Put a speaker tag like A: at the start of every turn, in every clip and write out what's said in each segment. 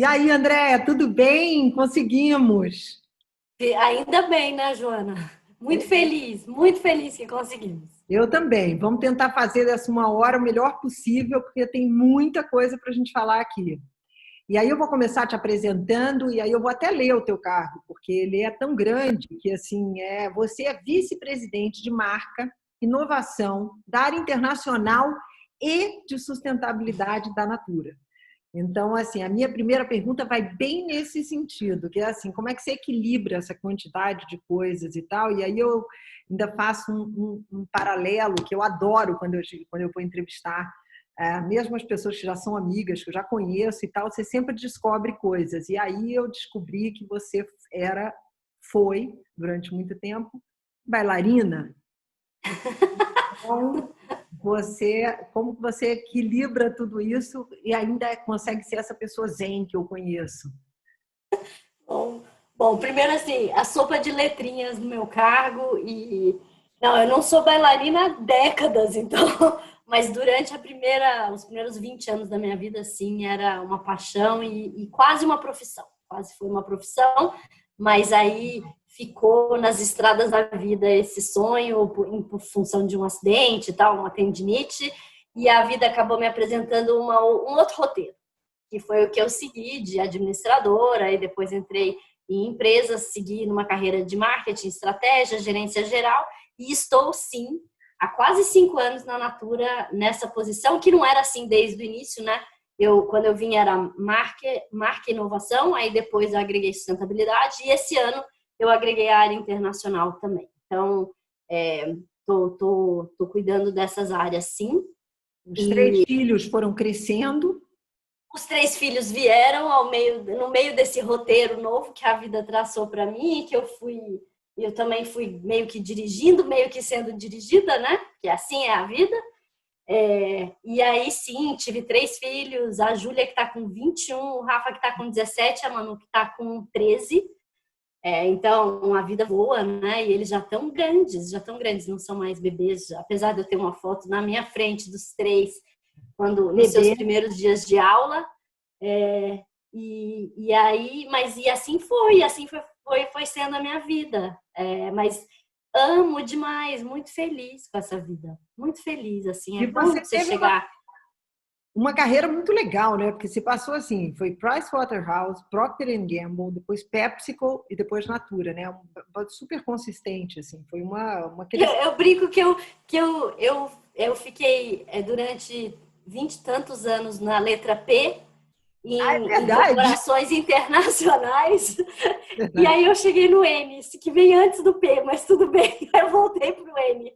A: E aí, Andréia, tudo bem? Conseguimos.
B: Ainda bem, né, Joana? Muito feliz que conseguimos.
A: Eu também. Vamos tentar fazer dessa uma hora o melhor possível, porque tem muita coisa para a gente falar aqui. E aí eu vou começar te apresentando, e aí eu vou até ler o teu cargo, porque ele é tão grande que assim você é vice-presidente de marca, inovação, da área internacional e de sustentabilidade da Natura. Então, assim, a minha primeira pergunta vai bem nesse sentido, que é assim, como é que você equilibra essa quantidade de coisas e tal? E aí eu ainda faço um paralelo que eu adoro quando eu vou entrevistar, mesmo as pessoas que já são amigas, que eu já conheço e tal, você sempre descobre coisas. E aí eu descobri que você foi, durante muito tempo, bailarina. Então, como que você equilibra tudo isso e ainda consegue ser essa pessoa zen que eu conheço?
B: Bom, bom, primeiro assim, a sopa de letrinhas no meu cargo e não, eu não sou bailarina há décadas, então, mas durante os primeiros 20 anos da minha vida, sim, era uma paixão e quase uma profissão. Quase foi uma profissão, mas aí ficou nas estradas da vida esse sonho por função de um acidente e tal, uma tendinite, e a vida acabou me apresentando um outro roteiro, que foi o que eu segui de administradora, e depois entrei em empresas, segui numa carreira de marketing, estratégia, gerência geral, e estou, sim, há quase 5 anos na Natura, nessa posição, que não era assim desde o início, né? Quando eu vim era marca e inovação, aí depois eu agreguei sustentabilidade, e esse ano eu agreguei a área internacional também. Então, tô cuidando dessas áreas, sim.
A: Os três
B: E
A: filhos foram crescendo.
B: os 3 filhos vieram no meio desse roteiro novo que a vida traçou para mim, que eu também fui meio que dirigindo, meio que sendo dirigida, né? Que assim é a vida. E aí sim, tive 3 filhos, a Júlia que está com 21, o Rafa que está com 17, a Manu que está com 13. Então, a vida voa, né? E eles já estão grandes, não são mais bebês, apesar de eu ter uma foto na minha frente dos 3, quando nos seus
A: Bebê.
B: primeiros dias de aula. E aí, mas e assim foi sendo a minha vida. Mas amo demais, muito feliz com essa vida, muito feliz, assim,
A: E
B: é
A: você
B: bom você
A: teve uma,
B: chegar.
A: uma carreira muito legal, né? Porque você passou assim, foi Pricewaterhouse, Procter Gamble, depois PepsiCo e depois Natura, né? Super consistente, assim. Foi uma
B: Eu,
A: criação.
B: eu brinco que eu fiquei durante 20 e tantos anos na letra P,
A: Ah, é
B: em
A: verdade.
B: corporações internacionais. E
A: Verdade.
B: aí eu cheguei no N, que vem antes do P, mas tudo bem. Aí eu voltei pro N.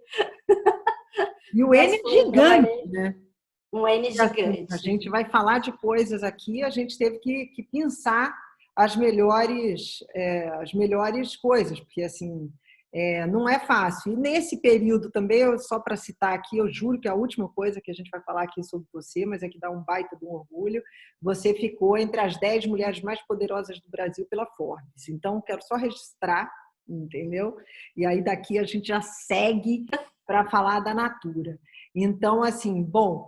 A: E o N
B: Mas
A: é
B: trabalhei
A: gigante, né?
B: um N
A: Assim, a
B: gigante.
A: gente vai falar de coisas aqui, a gente teve que pensar as melhores coisas, porque assim não é fácil. E nesse período também, só para citar aqui, eu juro que a última coisa que a gente vai falar aqui sobre você, mas é que dá um baita de um orgulho, você ficou entre as 10 mulheres mais poderosas do Brasil pela Forbes. Então, quero só registrar, entendeu? E aí daqui a gente já segue para falar da Natura. Então, assim, bom.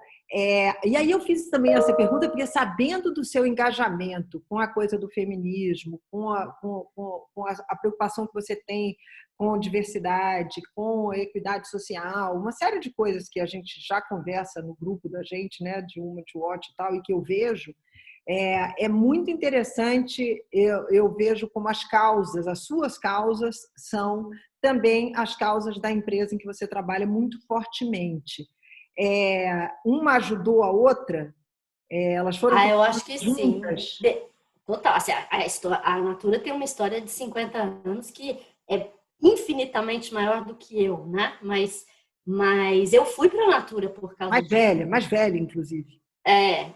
A: E aí eu fiz também essa pergunta porque sabendo do seu engajamento com a coisa do feminismo, com a preocupação que você tem com diversidade, com a equidade social, uma série de coisas que a gente já conversa no grupo da gente, né, de Women to Watch e tal, e que eu vejo, é muito interessante, eu vejo como as suas causas são também as causas da empresa em que você trabalha muito fortemente. Uma ajudou a outra, elas foram
B: Eu acho que sim.
A: juntas.
B: Total. Assim, a Natura tem uma história de 50 anos que é infinitamente maior do que eu, né? Mas eu fui para a Natura por causa disso.
A: Mais velha, inclusive.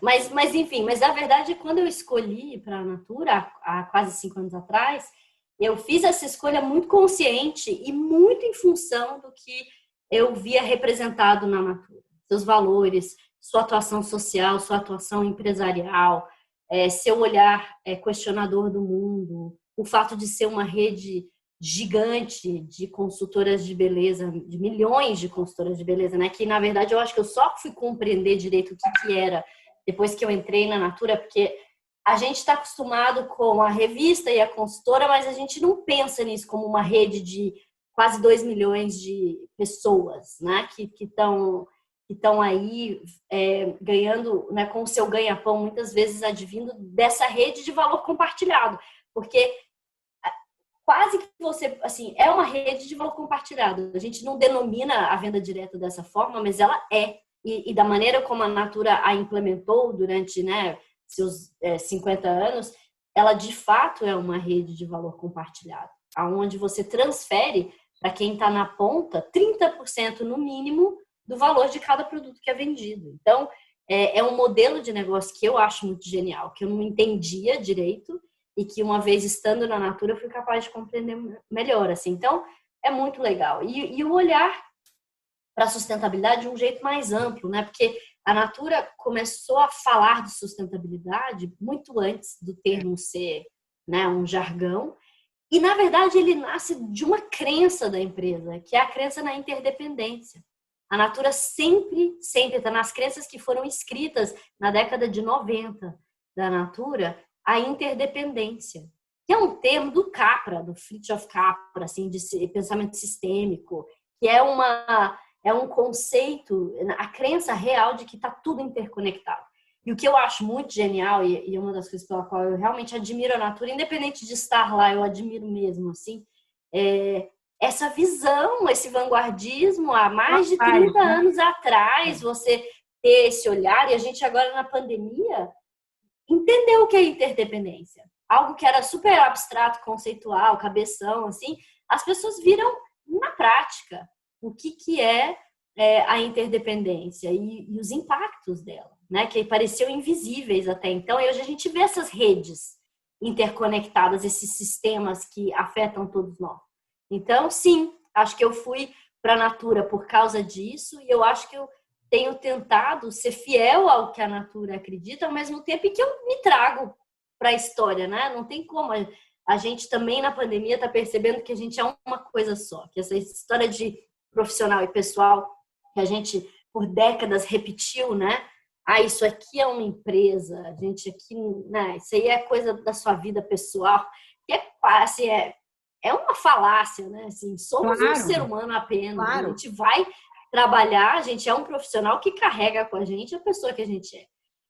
B: Mas enfim, mas a verdade é que quando eu escolhi para a Natura, há quase 5 anos atrás, eu fiz essa escolha muito consciente e muito em função do que eu via representado na Natura. Seus valores, sua atuação social, sua atuação empresarial, seu olhar questionador do mundo, o fato de ser uma rede gigante de consultoras de beleza, de milhões de consultoras de beleza, né? Que na verdade eu acho que eu só fui compreender direito o que era depois que eu entrei na Natura, porque a gente está acostumado com a revista e a consultora, mas a gente não pensa nisso como uma rede de quase 2 milhões de pessoas, né, que estão aí ganhando, né, com o seu ganha-pão, muitas vezes advindo dessa rede de valor compartilhado, porque quase que você, assim, é uma rede de valor compartilhado. A gente não denomina a venda direta dessa forma, mas ela é. E da maneira como a Natura a implementou durante, né, seus 50 anos, ela de fato é uma rede de valor compartilhado, aonde você transfere para quem está na ponta 30% no mínimo do valor de cada produto que é vendido. Então, é um modelo de negócio que eu acho muito genial, que eu não entendia direito e que uma vez estando na Natura eu fui capaz de compreender melhor. Assim. Então, é muito legal. E o olhar para a sustentabilidade de um jeito mais amplo, né? Porque a Natura começou a falar de sustentabilidade muito antes do termo ser, né, um jargão. E, na verdade, ele nasce de uma crença da empresa, que é a crença na interdependência. A Natura sempre está nas crenças que foram escritas na década de 90 da Natura, a interdependência, que é um termo do Capra, do Fritjof Capra, assim, de pensamento sistêmico, que é um conceito, a crença real de que está tudo interconectado. E o que eu acho muito genial, e uma das coisas pela qual eu realmente admiro a Natura, independente de estar lá, eu admiro mesmo, assim, essa visão, esse vanguardismo, há mais de 30 anos atrás, você ter esse olhar, e a gente agora na pandemia entendeu o que é interdependência. Algo que era super abstrato, conceitual, cabeção, assim, as pessoas viram na prática o que é a interdependência e os impactos dela, né? Que pareciam invisíveis até então. E hoje a gente vê essas redes interconectadas, esses sistemas que afetam todos nós. Então, sim, acho que eu fui para a Natura por causa disso e eu acho que eu tenho tentado ser fiel ao que a Natura acredita, ao mesmo tempo em que eu me trago para a história, né? Não tem como. A gente também na pandemia está percebendo que a gente é uma coisa só, que essa história de profissional e pessoal que a gente por décadas repetiu, né? Ah, isso aqui é uma empresa, a gente aqui, né? Isso aí é coisa da sua vida pessoal, que é quase é uma falácia, né? Assim, somos um ser humano apenas, a gente vai trabalhar, a gente é um profissional que carrega com a gente a pessoa que a gente é.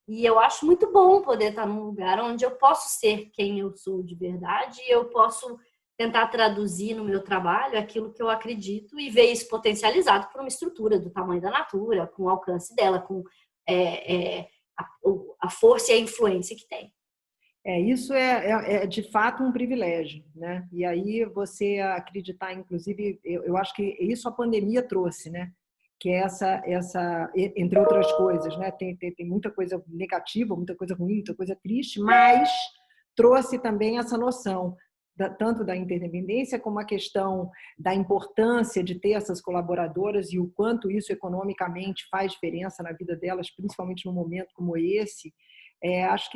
B: E eu acho muito bom poder estar num lugar onde eu posso ser quem eu sou de verdade e eu posso tentar traduzir no meu trabalho aquilo que eu acredito e ver isso potencializado por uma estrutura do tamanho da Natura, com o alcance dela, com a força e a influência que tem.
A: Isso é de fato um privilégio, né? E aí você acreditar, inclusive, eu acho que isso a pandemia trouxe, né? Que é essa entre outras coisas, né? Tem muita coisa negativa, muita coisa ruim, muita coisa triste, mas trouxe também essa noção tanto da interdependência como a questão da importância de ter essas colaboradoras e o quanto isso economicamente faz diferença na vida delas, principalmente num momento como esse. Acho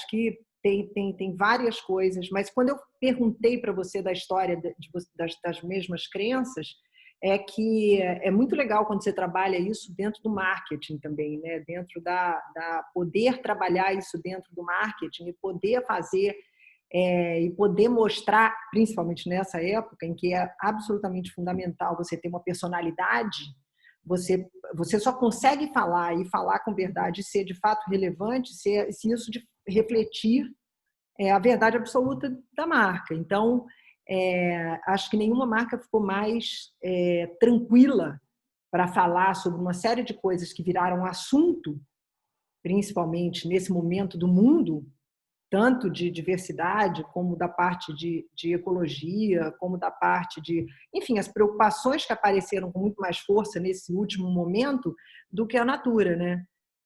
A: que tem várias coisas, mas quando eu perguntei para você da história das mesmas crenças, é que é muito legal quando você trabalha isso dentro do marketing também, né? Dentro da poder trabalhar isso dentro do marketing e poder fazer e poder mostrar, principalmente nessa época em que é absolutamente fundamental você ter uma personalidade, você só consegue falar e falar com verdade e ser de fato relevante se isso refletir a verdade absoluta da marca. Então, acho que nenhuma marca ficou mais tranquila para falar sobre uma série de coisas que viraram assunto, principalmente nesse momento do mundo, tanto de diversidade, como da parte de ecologia, como da parte de... Enfim, as preocupações que apareceram com muito mais força nesse último momento do que a Natura, né?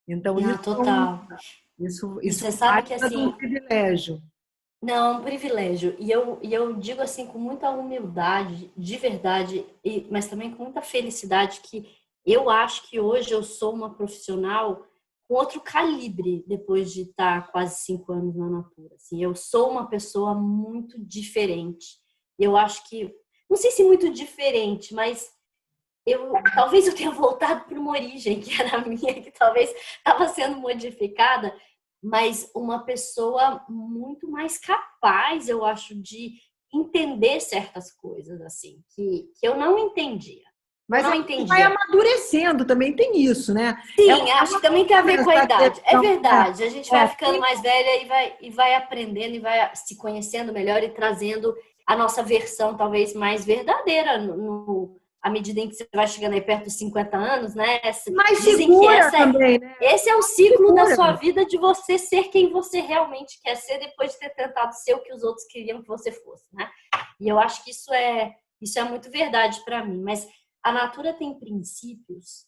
A: Então,
B: Total.
A: Isso
B: você sabe que assim,
A: um privilégio.
B: Não, é um privilégio. E eu digo assim com muita humildade, de verdade, mas também com muita felicidade, que eu acho que hoje eu sou uma profissional com outro calibre depois de estar quase 5 anos na Natura. Assim, eu sou uma pessoa muito diferente. Eu acho que, não sei se muito diferente, mas talvez eu tenha voltado para uma origem que era a minha, que talvez estava sendo modificada mas uma pessoa muito mais capaz, eu acho, de entender certas coisas, assim, que eu não entendia.
A: Mas
B: Não
A: a gente vai
B: entendia.
A: amadurecendo, também tem isso, né?
B: Sim, acho que também tem a ver com a idade. É
A: Não,
B: verdade. A gente vai ficando
A: tem.
B: mais velha e vai aprendendo e vai se conhecendo melhor e trazendo a nossa versão talvez mais verdadeira à medida em que você vai chegando aí perto dos 50 anos, né?
A: Mais
B: Dizem que
A: segura também, né?
B: esse é o ciclo da
A: Segura.
B: sua vida de você ser quem você realmente quer ser depois de ter tentado ser o que os outros queriam que você fosse, né? E eu acho que isso é muito verdade para mim. Mas a Natura tem princípios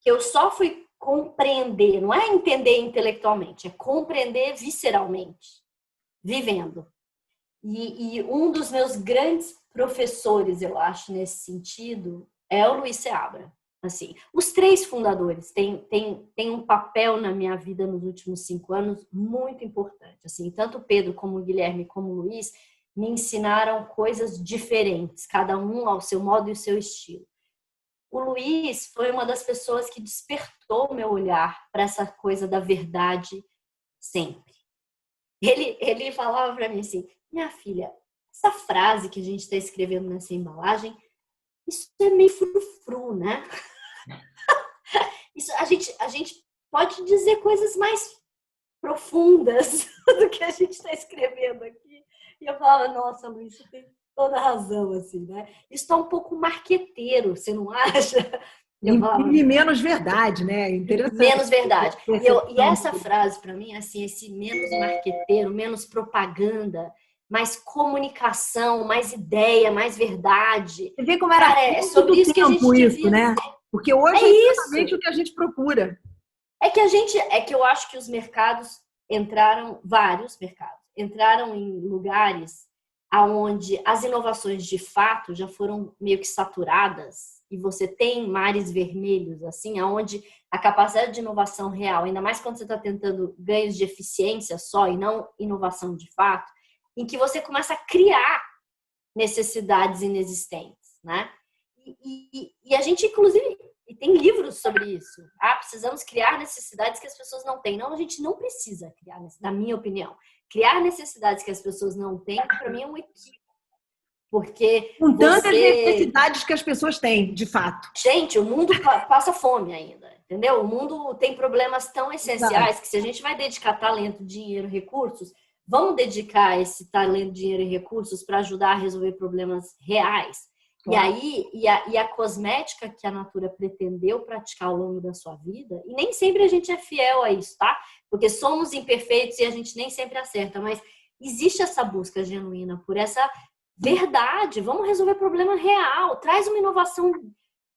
B: que eu só fui compreender, não é entender intelectualmente, é compreender visceralmente, vivendo. E um dos meus grandes professores, eu acho, nesse sentido, é o Luiz Seabra. Assim, os três fundadores têm um papel na minha vida nos últimos 5 anos muito importante. Assim, tanto o Pedro como o Guilherme como o Luiz me ensinaram coisas diferentes, cada um ao seu modo e o seu estilo. O Luiz foi uma das pessoas que despertou o meu olhar para essa coisa da verdade sempre. Ele falava para mim assim, minha filha, essa frase que a gente está escrevendo nessa embalagem, isso é meio frufru, né? Isso, a gente pode dizer coisas mais profundas do que a gente está escrevendo aqui. E eu falava, nossa, Luiz, você tem toda razão, assim, né? Isso está um pouco marqueteiro, você não acha? Eu falava,
A: Imprime menos verdade, né? Interessante.
B: menos verdade. E essa frase, para mim, assim, esse menos marqueteiro, menos propaganda, mais comunicação, mais ideia, mais verdade.
A: Você vê como era
B: Cara, é
A: fruto
B: sobre
A: do
B: isso que a gente
A: tempo isso,
B: devia
A: né?
B: viver.
A: Porque hoje
B: É
A: é exatamente
B: isso.
A: o que a gente procura.
B: É que eu acho que os mercados entraram, vários mercados, entraram em lugares aonde as inovações de fato já foram meio que saturadas e você tem mares vermelhos, assim, aonde a capacidade de inovação real, ainda mais quando você está tentando ganhos de eficiência só e não inovação de fato, em que você começa a criar necessidades inexistentes, né? E a gente, inclusive, e tem livros sobre isso. Ah, precisamos criar necessidades que as pessoas não têm. Não, a gente não precisa criar, na minha opinião. Criar necessidades que as pessoas não têm, para mim, é um equívoco. Porque
A: Com tantas
B: você...
A: necessidades que as pessoas têm, de fato.
B: Gente, o mundo passa fome ainda, entendeu? O mundo tem problemas tão essenciais que se a gente vai dedicar talento, dinheiro, recursos, vamos dedicar esse talento, dinheiro e recursos para ajudar a resolver problemas reais.
A: Claro.
B: E a cosmética que a Natura pretendeu praticar ao longo da sua vida, e nem sempre a gente é fiel a isso, tá? Porque somos imperfeitos e a gente nem sempre acerta, mas existe essa busca genuína por essa verdade. Vamos resolver problema real, traz uma inovação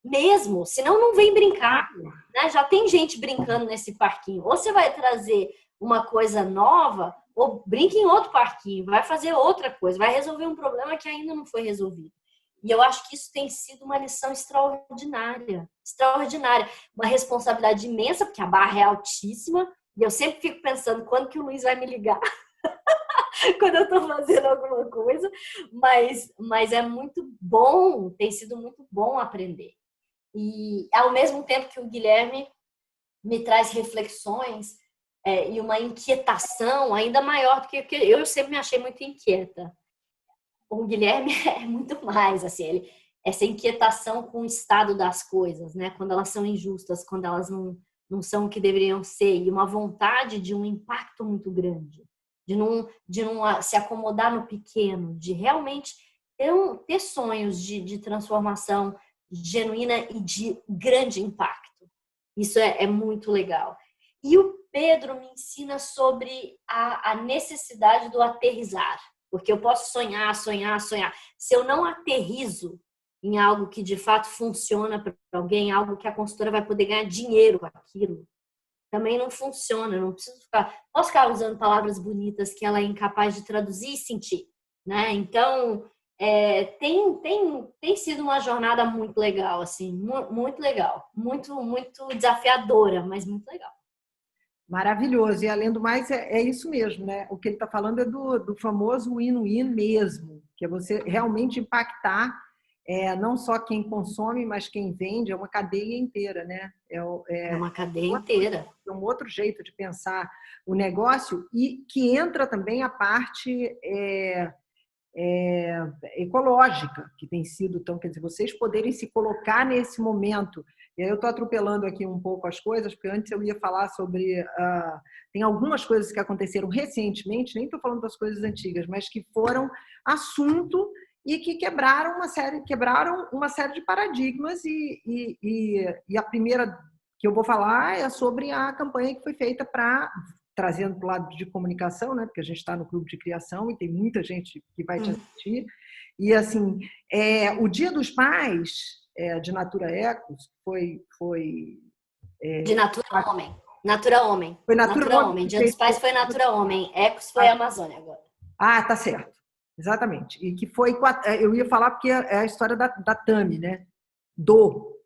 B: mesmo, senão não vem brincar, né? Já tem gente brincando nesse parquinho. Ou você vai trazer uma coisa nova, ou brinca em outro parquinho, vai fazer outra coisa, vai resolver um problema que ainda não foi resolvido. E eu acho que isso tem sido uma lição extraordinária, extraordinária. Uma responsabilidade imensa, porque a barra é altíssima, e eu sempre fico pensando quando que o Luiz vai me ligar quando eu estou fazendo alguma coisa, mas é muito bom, tem sido muito bom aprender. E ao mesmo tempo que o Guilherme me traz reflexões e uma inquietação ainda maior, porque eu sempre me achei muito inquieta. O Guilherme é muito mais, assim, essa inquietação com o estado das coisas, né? Quando elas são injustas, quando elas não são o que deveriam ser, e uma vontade de um impacto muito grande, de não se acomodar no pequeno, de realmente ter sonhos de transformação genuína e de grande impacto. Isso é muito legal. E o Pedro me ensina sobre a necessidade do aterrissar. Porque eu posso sonhar, sonhar, sonhar. Se eu não aterrizo em algo que de fato funciona para alguém, algo que a consultora vai poder ganhar dinheiro com aquilo, também não funciona. Eu não posso ficar usando palavras bonitas que ela é incapaz de traduzir e sentir, né? Então, tem sido uma jornada muito legal, assim, muito legal, muito desafiadora, mas muito legal.
A: Maravilhoso. E além do mais, é isso mesmo, né? O que ele está falando é do famoso win-win mesmo, que é você realmente impactar não só quem consome, mas quem vende, é uma cadeia inteira, né?
B: É uma cadeia inteira.
A: É um outro jeito de pensar o negócio e que entra também a parte ecológica, que tem sido tão, quer dizer, vocês poderem se colocar nesse momento. E aí eu estou atropelando aqui um pouco as coisas, porque antes eu ia falar sobre... tem algumas coisas que aconteceram recentemente, nem estou falando das coisas antigas, mas que foram assunto e que quebraram uma série de paradigmas. E a primeira que eu vou falar é sobre a campanha que foi feita para... trazendo para o lado de comunicação, né? Porque a gente está no clube de criação e tem muita gente que vai te assistir. E, assim, o Dia dos Pais, de Natura Ecos, foi
B: de Natura Homem. Natura Homem.
A: Foi Natura
B: Homem. Dia dos Pais foi Natura Homem. Ecos foi Amazônia agora.
A: Ah, tá certo. Exatamente. E que foi... Eu ia falar porque é a história da Tami, né? Do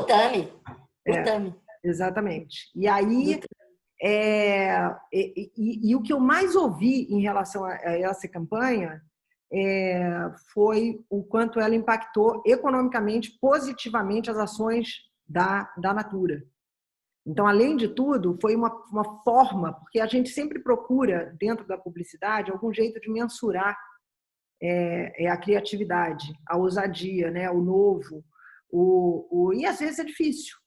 B: Tami. Do Tami.
A: Exatamente. E aí... E o que eu mais ouvi em relação a essa campanha foi o quanto ela impactou economicamente, positivamente, as ações da Natura. Então, além de tudo, foi uma forma, porque a gente sempre procura, dentro da publicidade, algum jeito de mensurar a criatividade, a ousadia, né? O novo. E às vezes é difícil.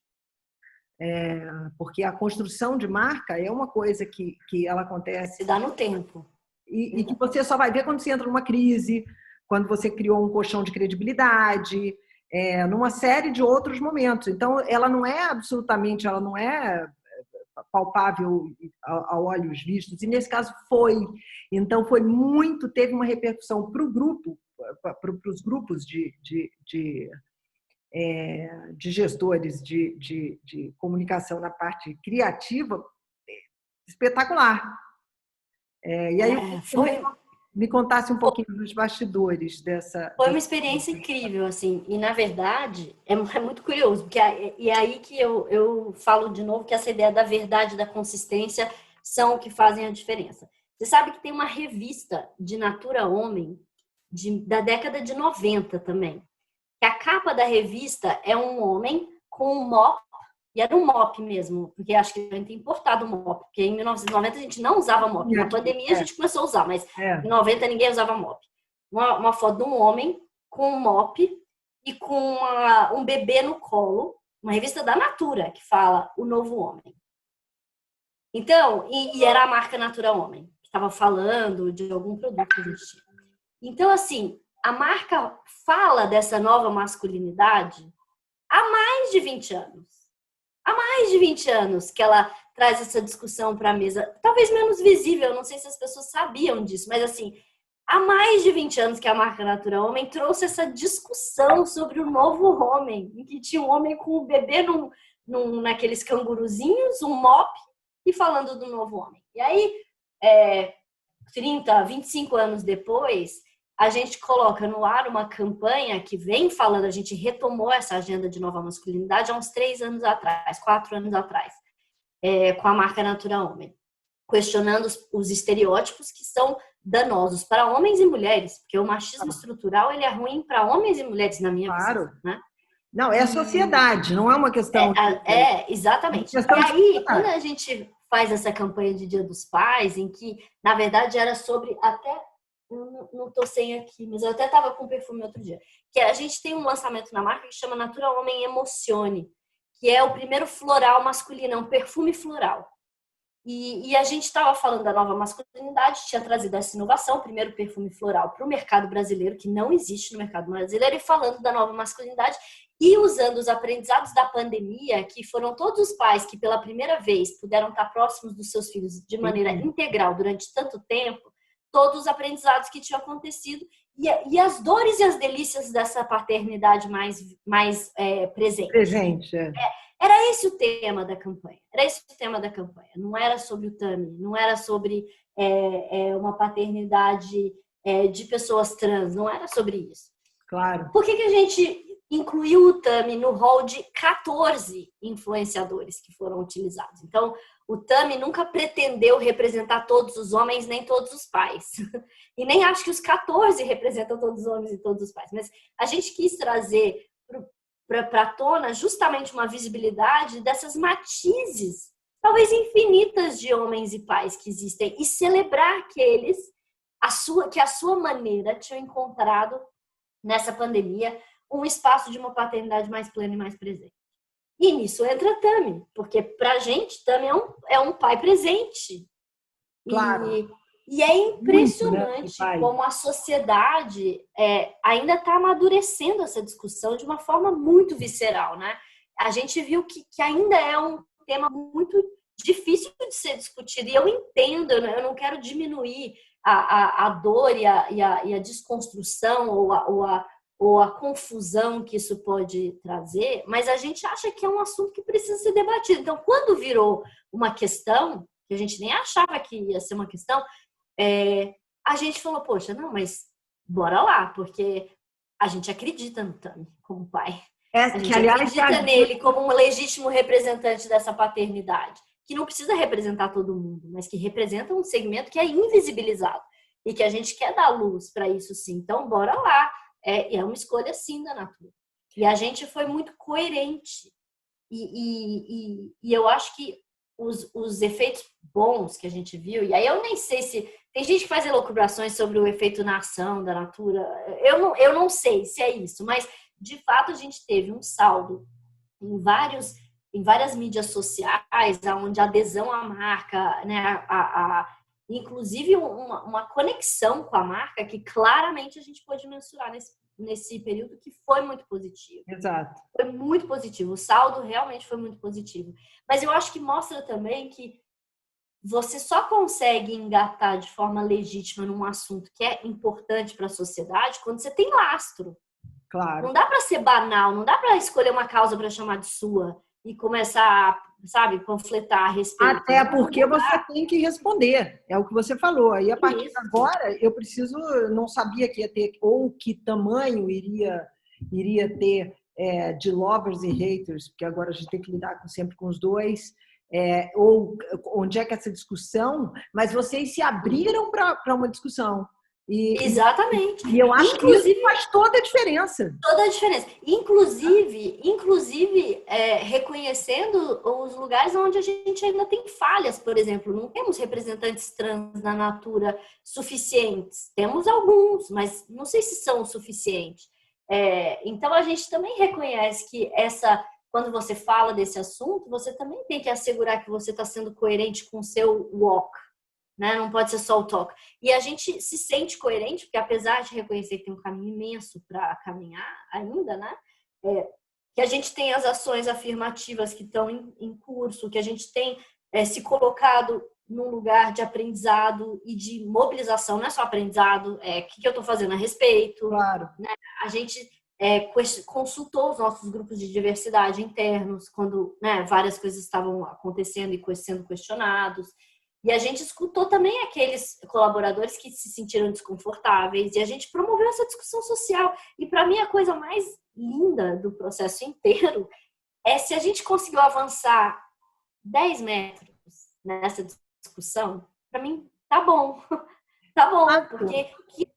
A: Porque a construção de marca é uma coisa que ela acontece...
B: Se dá no tempo.
A: E que você só vai ver quando você entra numa crise, quando você criou um colchão de credibilidade, numa série de outros momentos. Então, ela não é palpável a olhos vistos, e nesse caso foi. Então, teve uma repercussão para o grupo, para os grupos de gestores de comunicação na parte criativa, espetacular. E aí, me contasse um pouquinho dos bastidores dessa...
B: Foi uma experiência incrível, assim, e na verdade é muito curioso, porque é aí que eu falo de novo que essa ideia da verdade, da consistência são o que fazem a diferença. Você sabe que tem uma revista de Natura Homem da década de 90 também, que a capa da revista é um homem com um mop, e era um mop mesmo, porque acho que a gente tem importado mop, porque em 1990 a gente não usava mop. Na pandemia a gente começou a usar, mas em 90 ninguém usava mop. Uma foto de um homem com um mop e com um bebê no colo, uma revista da Natura que fala O Novo Homem. Então, e era a marca Natura Homem, que estava falando de algum produto que a gente tinha. Então, assim, a marca fala dessa nova masculinidade há mais de 20 anos. Há mais de 20 anos que ela traz essa discussão para a mesa. Talvez menos visível, não sei se as pessoas sabiam disso, mas assim, há mais de 20 anos que a marca Natura Homem trouxe essa discussão sobre o novo homem, em que tinha um homem com o bebê naqueles canguruzinhos, um mop, e falando do novo homem. E aí, 30, 25 anos depois, a gente coloca no ar uma campanha que vem falando, a gente retomou essa agenda de nova masculinidade há uns 3 anos atrás, 4 anos atrás, com a marca Natura Homem, questionando os estereótipos que são danosos para homens e mulheres, porque o machismo estrutural ele é ruim para homens e mulheres, na minha visão. Né?
A: Não, é a sociedade, não é uma questão...
B: Exatamente. E aí, quando a gente faz essa campanha de Dia dos Pais, em que, na verdade, era sobre até... Não estou sem aqui, mas eu até estava com perfume outro dia. Que a gente tem um lançamento na marca que chama Natura Homem Emocione, que é o primeiro floral masculino, é um perfume floral. E a gente estava falando da nova masculinidade, tinha trazido essa inovação, o primeiro perfume floral para o mercado brasileiro, que não existe no mercado brasileiro, e falando da nova masculinidade e usando os aprendizados da pandemia, que foram todos os pais que pela primeira vez puderam estar próximos dos seus filhos de maneira integral durante tanto tempo, todos os aprendizados que tinham acontecido e as dores e as delícias dessa paternidade mais presente. Era esse o tema da campanha. Não era sobre o Tami, não era sobre uma paternidade de pessoas trans, não era sobre isso.
A: Claro.
B: Por que a gente incluiu o Tami no rol de 14 influenciadores que foram utilizados. Então, o Tami nunca pretendeu representar todos os homens, nem todos os pais. E nem acho que os 14 representam todos os homens e todos os pais. Mas a gente quis trazer para a tona justamente uma visibilidade dessas matizes, talvez infinitas, de homens e pais que existem, e celebrar que eles, que a sua maneira, tinham encontrado nessa pandemia um espaço de uma paternidade mais plena e mais presente. E nisso entra a Tami, porque pra gente Tami é um pai presente.
A: Claro.
B: E é impressionante
A: muito, né,
B: como a sociedade ainda está amadurecendo essa discussão de uma forma muito visceral, né? A gente viu que ainda é um tema muito difícil de ser discutido, e eu entendo, eu não quero diminuir a dor e a desconstrução ou a confusão que isso pode trazer, mas a gente acha que é um assunto que precisa ser debatido. Então, quando virou uma questão, que a gente nem achava que ia ser uma questão, a gente falou, poxa, não, mas bora lá, porque a gente acredita no Tami como pai. A gente acredita nele como um legítimo representante dessa paternidade, que não precisa representar todo mundo, mas que representa um segmento que é invisibilizado e que a gente quer dar luz para isso, sim. Então, bora lá. É uma escolha, sim, da Natura. E a gente foi muito coerente. E eu acho que os efeitos bons que a gente viu, e aí eu nem sei se... Tem gente que faz elucubrações sobre o efeito na ação da Natura. Eu não sei se é isso, mas, de fato, a gente teve um saldo em várias mídias sociais, onde a adesão à marca, né, inclusive uma conexão com a marca que claramente a gente pôde mensurar nesse período, que foi muito positivo.
A: Exato.
B: Foi muito positivo. O saldo realmente foi muito positivo. Mas eu acho que mostra também que você só consegue engatar de forma legítima num assunto que é importante para a sociedade quando você tem lastro.
A: Claro.
B: Não dá para ser banal, não dá para escolher uma causa para chamar de sua e começar, sabe, panfletar a respeito.
A: Até porque você tem que responder, é o que você falou. Aí, a partir de agora, eu preciso, não sabia que ia ter, ou que tamanho iria ter de lovers e haters, porque agora a gente tem que lidar sempre com os dois, ou onde é que essa discussão, mas vocês se abriram para uma discussão.
B: Exatamente.
A: E eu acho que isso faz toda a diferença.
B: Toda a diferença. Inclusive reconhecendo os lugares onde a gente ainda tem falhas, por exemplo. Não temos representantes trans na Natura suficientes. Temos alguns, mas não sei se são o suficiente. Então, a gente também reconhece que quando você fala desse assunto, você também tem que assegurar que você está sendo coerente com o seu walk. Né? Não pode ser só o talk. E a gente se sente coerente, porque apesar de reconhecer que tem um caminho imenso para caminhar ainda, né? Que a gente tem as ações afirmativas que estão em curso, que a gente tem se colocado num lugar de aprendizado e de mobilização, não é só aprendizado, o que eu estou fazendo a respeito.
A: Claro.
B: Né? A gente consultou os nossos grupos de diversidade internos quando, né, várias coisas estavam acontecendo e sendo questionados. E a gente escutou também aqueles colaboradores que se sentiram desconfortáveis, e a gente promoveu essa discussão social. E para mim a coisa mais linda do processo inteiro é se a gente conseguiu avançar 10 metros nessa discussão, para mim tá bom. Tá bom, porque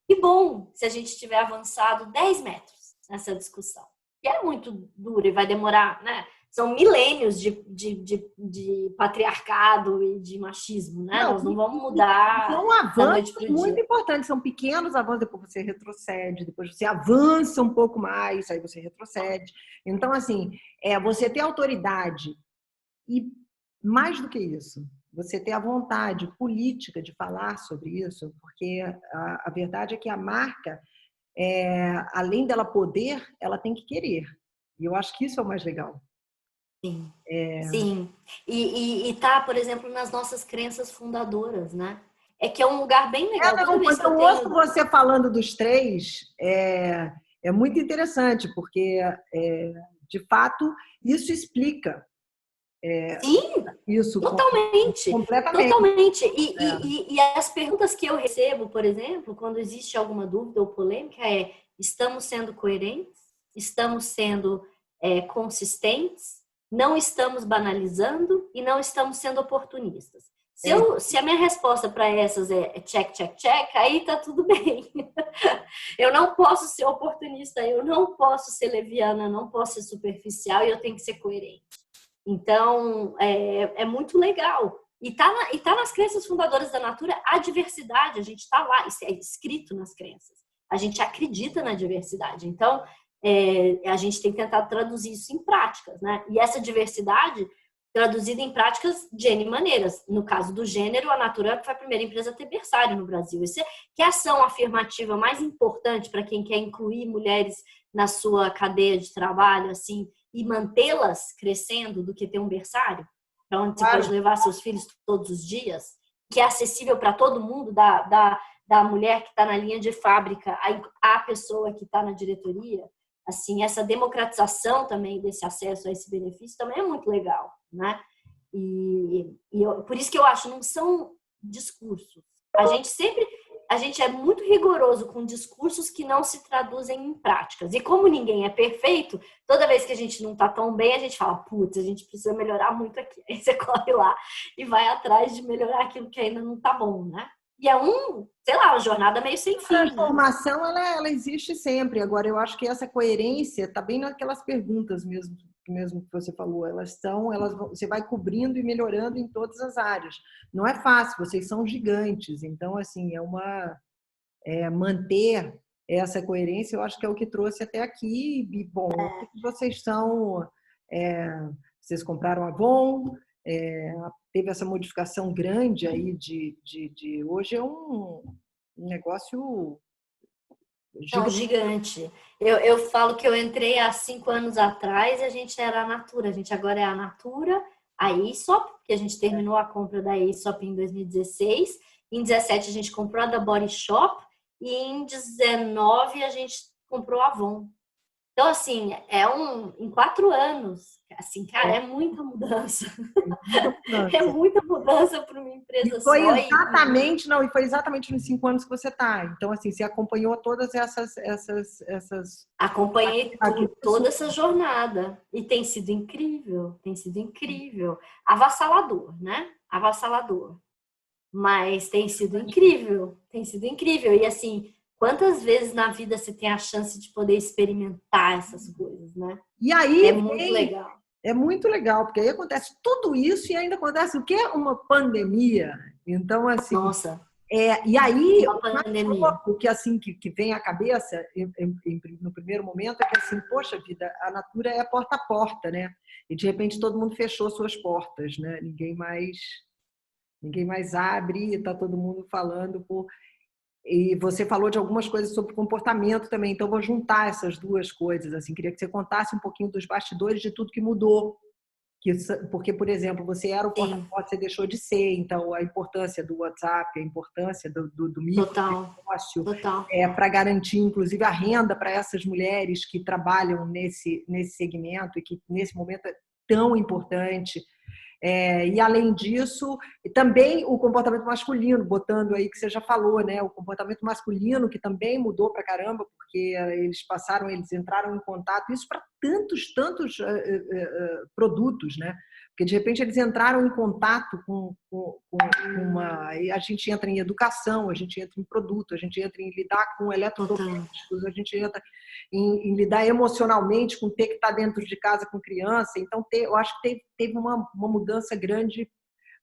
B: que bom se a gente tiver avançado 10 metros nessa discussão. Que é muito duro e vai demorar, né? São milênios de patriarcado e de machismo, né? Nós não vamos mudar.
A: São avanços muito importantes, são pequenos avanços, depois você retrocede, depois você avança um pouco mais, aí você retrocede. Então, assim, você ter autoridade e, mais do que isso, você ter a vontade política de falar sobre isso, porque a verdade é que a marca, além dela poder, ela tem que querer. E eu acho que isso é o mais legal.
B: Sim, sim. E tá, por exemplo, nas nossas crenças fundadoras, né? Que é um lugar bem legal.
A: Quando eu ouço você falando dos três, é muito interessante, porque, de fato, isso explica.
B: Sim,
A: isso
B: totalmente.
A: Completamente.
B: Totalmente. E as perguntas que eu recebo, por exemplo, quando existe alguma dúvida ou polêmica, estamos sendo coerentes? estamos sendo consistentes, não estamos banalizando e não estamos sendo oportunistas. Se a minha resposta para essas é check, check, check, aí tá tudo bem. Eu não posso ser oportunista, eu não posso ser leviana, não posso ser superficial e eu tenho que ser coerente. Então, é muito legal. E tá nas crenças fundadoras da Natura a diversidade, a gente está lá, isso é escrito nas crenças. A gente acredita na diversidade. Então, a gente tem tentado traduzir isso em práticas, né? E essa diversidade traduzida em práticas de N maneiras. No caso do gênero, a Natura foi a primeira empresa a ter berçário no Brasil. Isso que é a ação afirmativa mais importante para quem quer incluir mulheres na sua cadeia de trabalho, assim, e mantê-las crescendo do que ter um berçário, para onde você pode levar seus filhos todos os dias, que é acessível para todo mundo, da mulher que está na linha de fábrica à pessoa que está na diretoria. Assim, essa democratização também desse acesso a esse benefício também é muito legal, né? Por isso que eu acho, não são discursos. A gente é muito rigoroso com discursos que não se traduzem em práticas. E como ninguém é perfeito, toda vez que a gente não está tão bem, a gente fala, putz, a gente precisa melhorar muito aqui. Aí você corre lá e vai atrás de melhorar aquilo que ainda não está bom, né? E sei lá, uma jornada meio sem fim.
A: A transformação, né? ela existe sempre. Agora, eu acho que essa coerência está bem naquelas perguntas mesmo que você falou. Você vai cobrindo e melhorando em todas as áreas. Não é fácil, vocês são gigantes. Então, assim, manter essa coerência, eu acho que é o que trouxe até aqui. E, bom, vocês vocês compraram a Avon, teve essa modificação grande aí de hoje é um negócio
B: gigante. Eu falo que eu entrei há 5 anos atrás e a gente era a Natura. A gente agora é a Natura, a Aesop, que a gente terminou a compra da Aesop em 2016. Em 2017 a gente comprou a da Body Shop e em 2019 a gente comprou a Avon. Então, assim, em 4 anos, assim, cara, é muita mudança. É muita mudança para uma empresa só.
A: E foi exatamente nos 5 anos que você está. Então, assim, você acompanhou todas essas...
B: Acompanhei toda essa jornada. E tem sido incrível. Avassalador, né? Avassalador. Mas tem sido incrível. E, assim, quantas vezes na vida você tem a chance de poder experimentar essas coisas, né?
A: E aí,
B: muito legal.
A: É muito legal, porque aí acontece tudo isso e ainda acontece o que é uma pandemia. Então, assim...
B: Nossa.
A: E aí,
B: uma pandemia.
A: O que, assim, que vem à cabeça no primeiro momento é que, assim, poxa vida, a Natura é porta a porta, né? E, de repente, todo mundo fechou suas portas, né? Ninguém mais abre, está todo mundo falando E você falou de algumas coisas sobre comportamento também, então vou juntar essas duas coisas. Assim, queria que você contasse um pouquinho dos bastidores de tudo que mudou. Porque, por exemplo, você era o porta-voz, você deixou de ser, então a importância do WhatsApp, a importância do micronegócio para garantir, inclusive, a renda para essas mulheres que trabalham nesse segmento e que, nesse momento, é tão importante. E, além disso, também o comportamento masculino, botando aí que você já falou, né? O comportamento masculino, que também mudou pra caramba, porque eles entraram em contato, isso para tantos produtos, né? Porque, de repente, eles entraram em contato com uma... A gente entra em educação, a gente entra em produto, a gente entra em lidar com eletrodomésticos, a gente entra em lidar emocionalmente com ter que estar dentro de casa com criança. Então, eu acho que teve uma mudança grande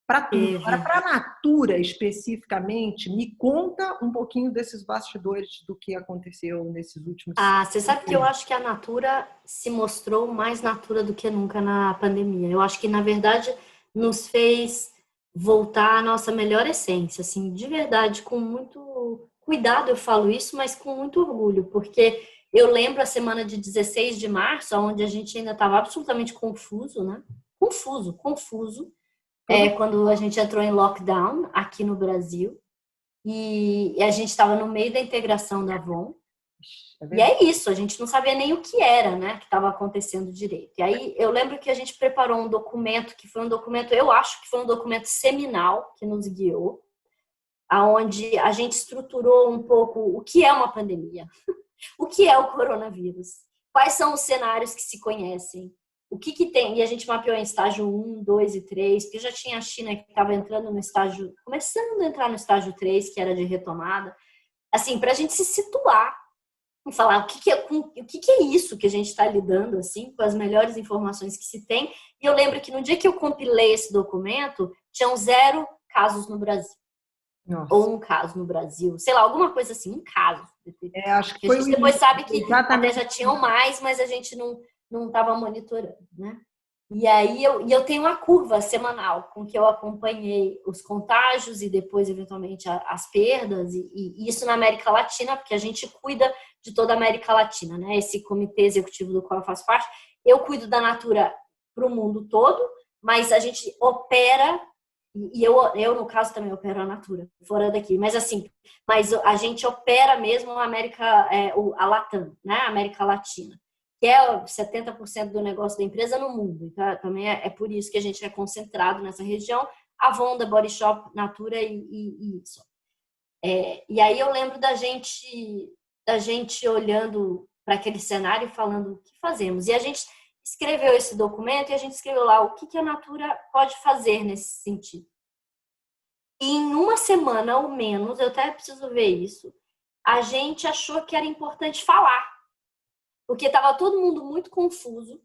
A: para tudo. Agora, para a Natura, especificamente, me conta um pouquinho desses bastidores do que aconteceu nesses últimos...
B: você sabe que eu acho que a Natura se mostrou mais Natura do que nunca na pandemia. Eu acho que, na verdade, nos fez voltar à nossa melhor essência, assim, de verdade, com muito cuidado eu falo isso, mas com muito orgulho, porque eu lembro a semana de 16 de março, onde a gente ainda estava absolutamente confuso, né? Confuso. Quando a gente entrou em lockdown aqui no Brasil e a gente estava no meio da integração da Avon. E é isso, a gente não sabia nem o que era, né, que estava acontecendo direito. E aí eu lembro que a gente preparou um documento, que foi um documento, eu acho que foi um documento seminal que nos guiou, aonde a gente estruturou um pouco o que é uma pandemia, o que é o coronavírus, quais são os cenários que se conhecem, o que tem, e a gente mapeou em estágio 1, 2 e 3, porque já tinha a China que estava entrando no estágio, começando a entrar no estágio 3, que era de retomada, assim, para a gente se situar e falar o que é isso que a gente está lidando, assim, com as melhores informações que se tem. E eu lembro que no dia que eu compilei esse documento, tinham 0 casos no Brasil.
A: Nossa.
B: Ou um caso no Brasil, sei lá, alguma coisa assim, um caso.
A: Acho que
B: a gente depois sabe que
A: exatamente.
B: até já tinham mais, mas a gente não estava monitorando, né? E aí eu tenho uma curva semanal com que eu acompanhei os contágios e depois, eventualmente, as perdas, e isso na América Latina, porque a gente cuida de toda a América Latina, né? Esse comitê executivo do qual eu faço parte, eu cuido da Natura para o mundo todo, mas a gente opera, e eu, no caso, também opero a Natura, fora daqui, mas assim, mas a gente opera mesmo a América, a Latam, né? A América Latina, que é 70% do negócio da empresa no mundo. Então, também é por isso que a gente é concentrado nessa região, Avon, The Body Shop, Natura e isso. E aí eu lembro da gente olhando para aquele cenário e falando o que fazemos. E a gente escreveu esse documento e a gente escreveu lá o que a Natura pode fazer nesse sentido. E em uma semana ou menos, eu até preciso ver isso, a gente achou que era importante falar, porque estava todo mundo muito confuso,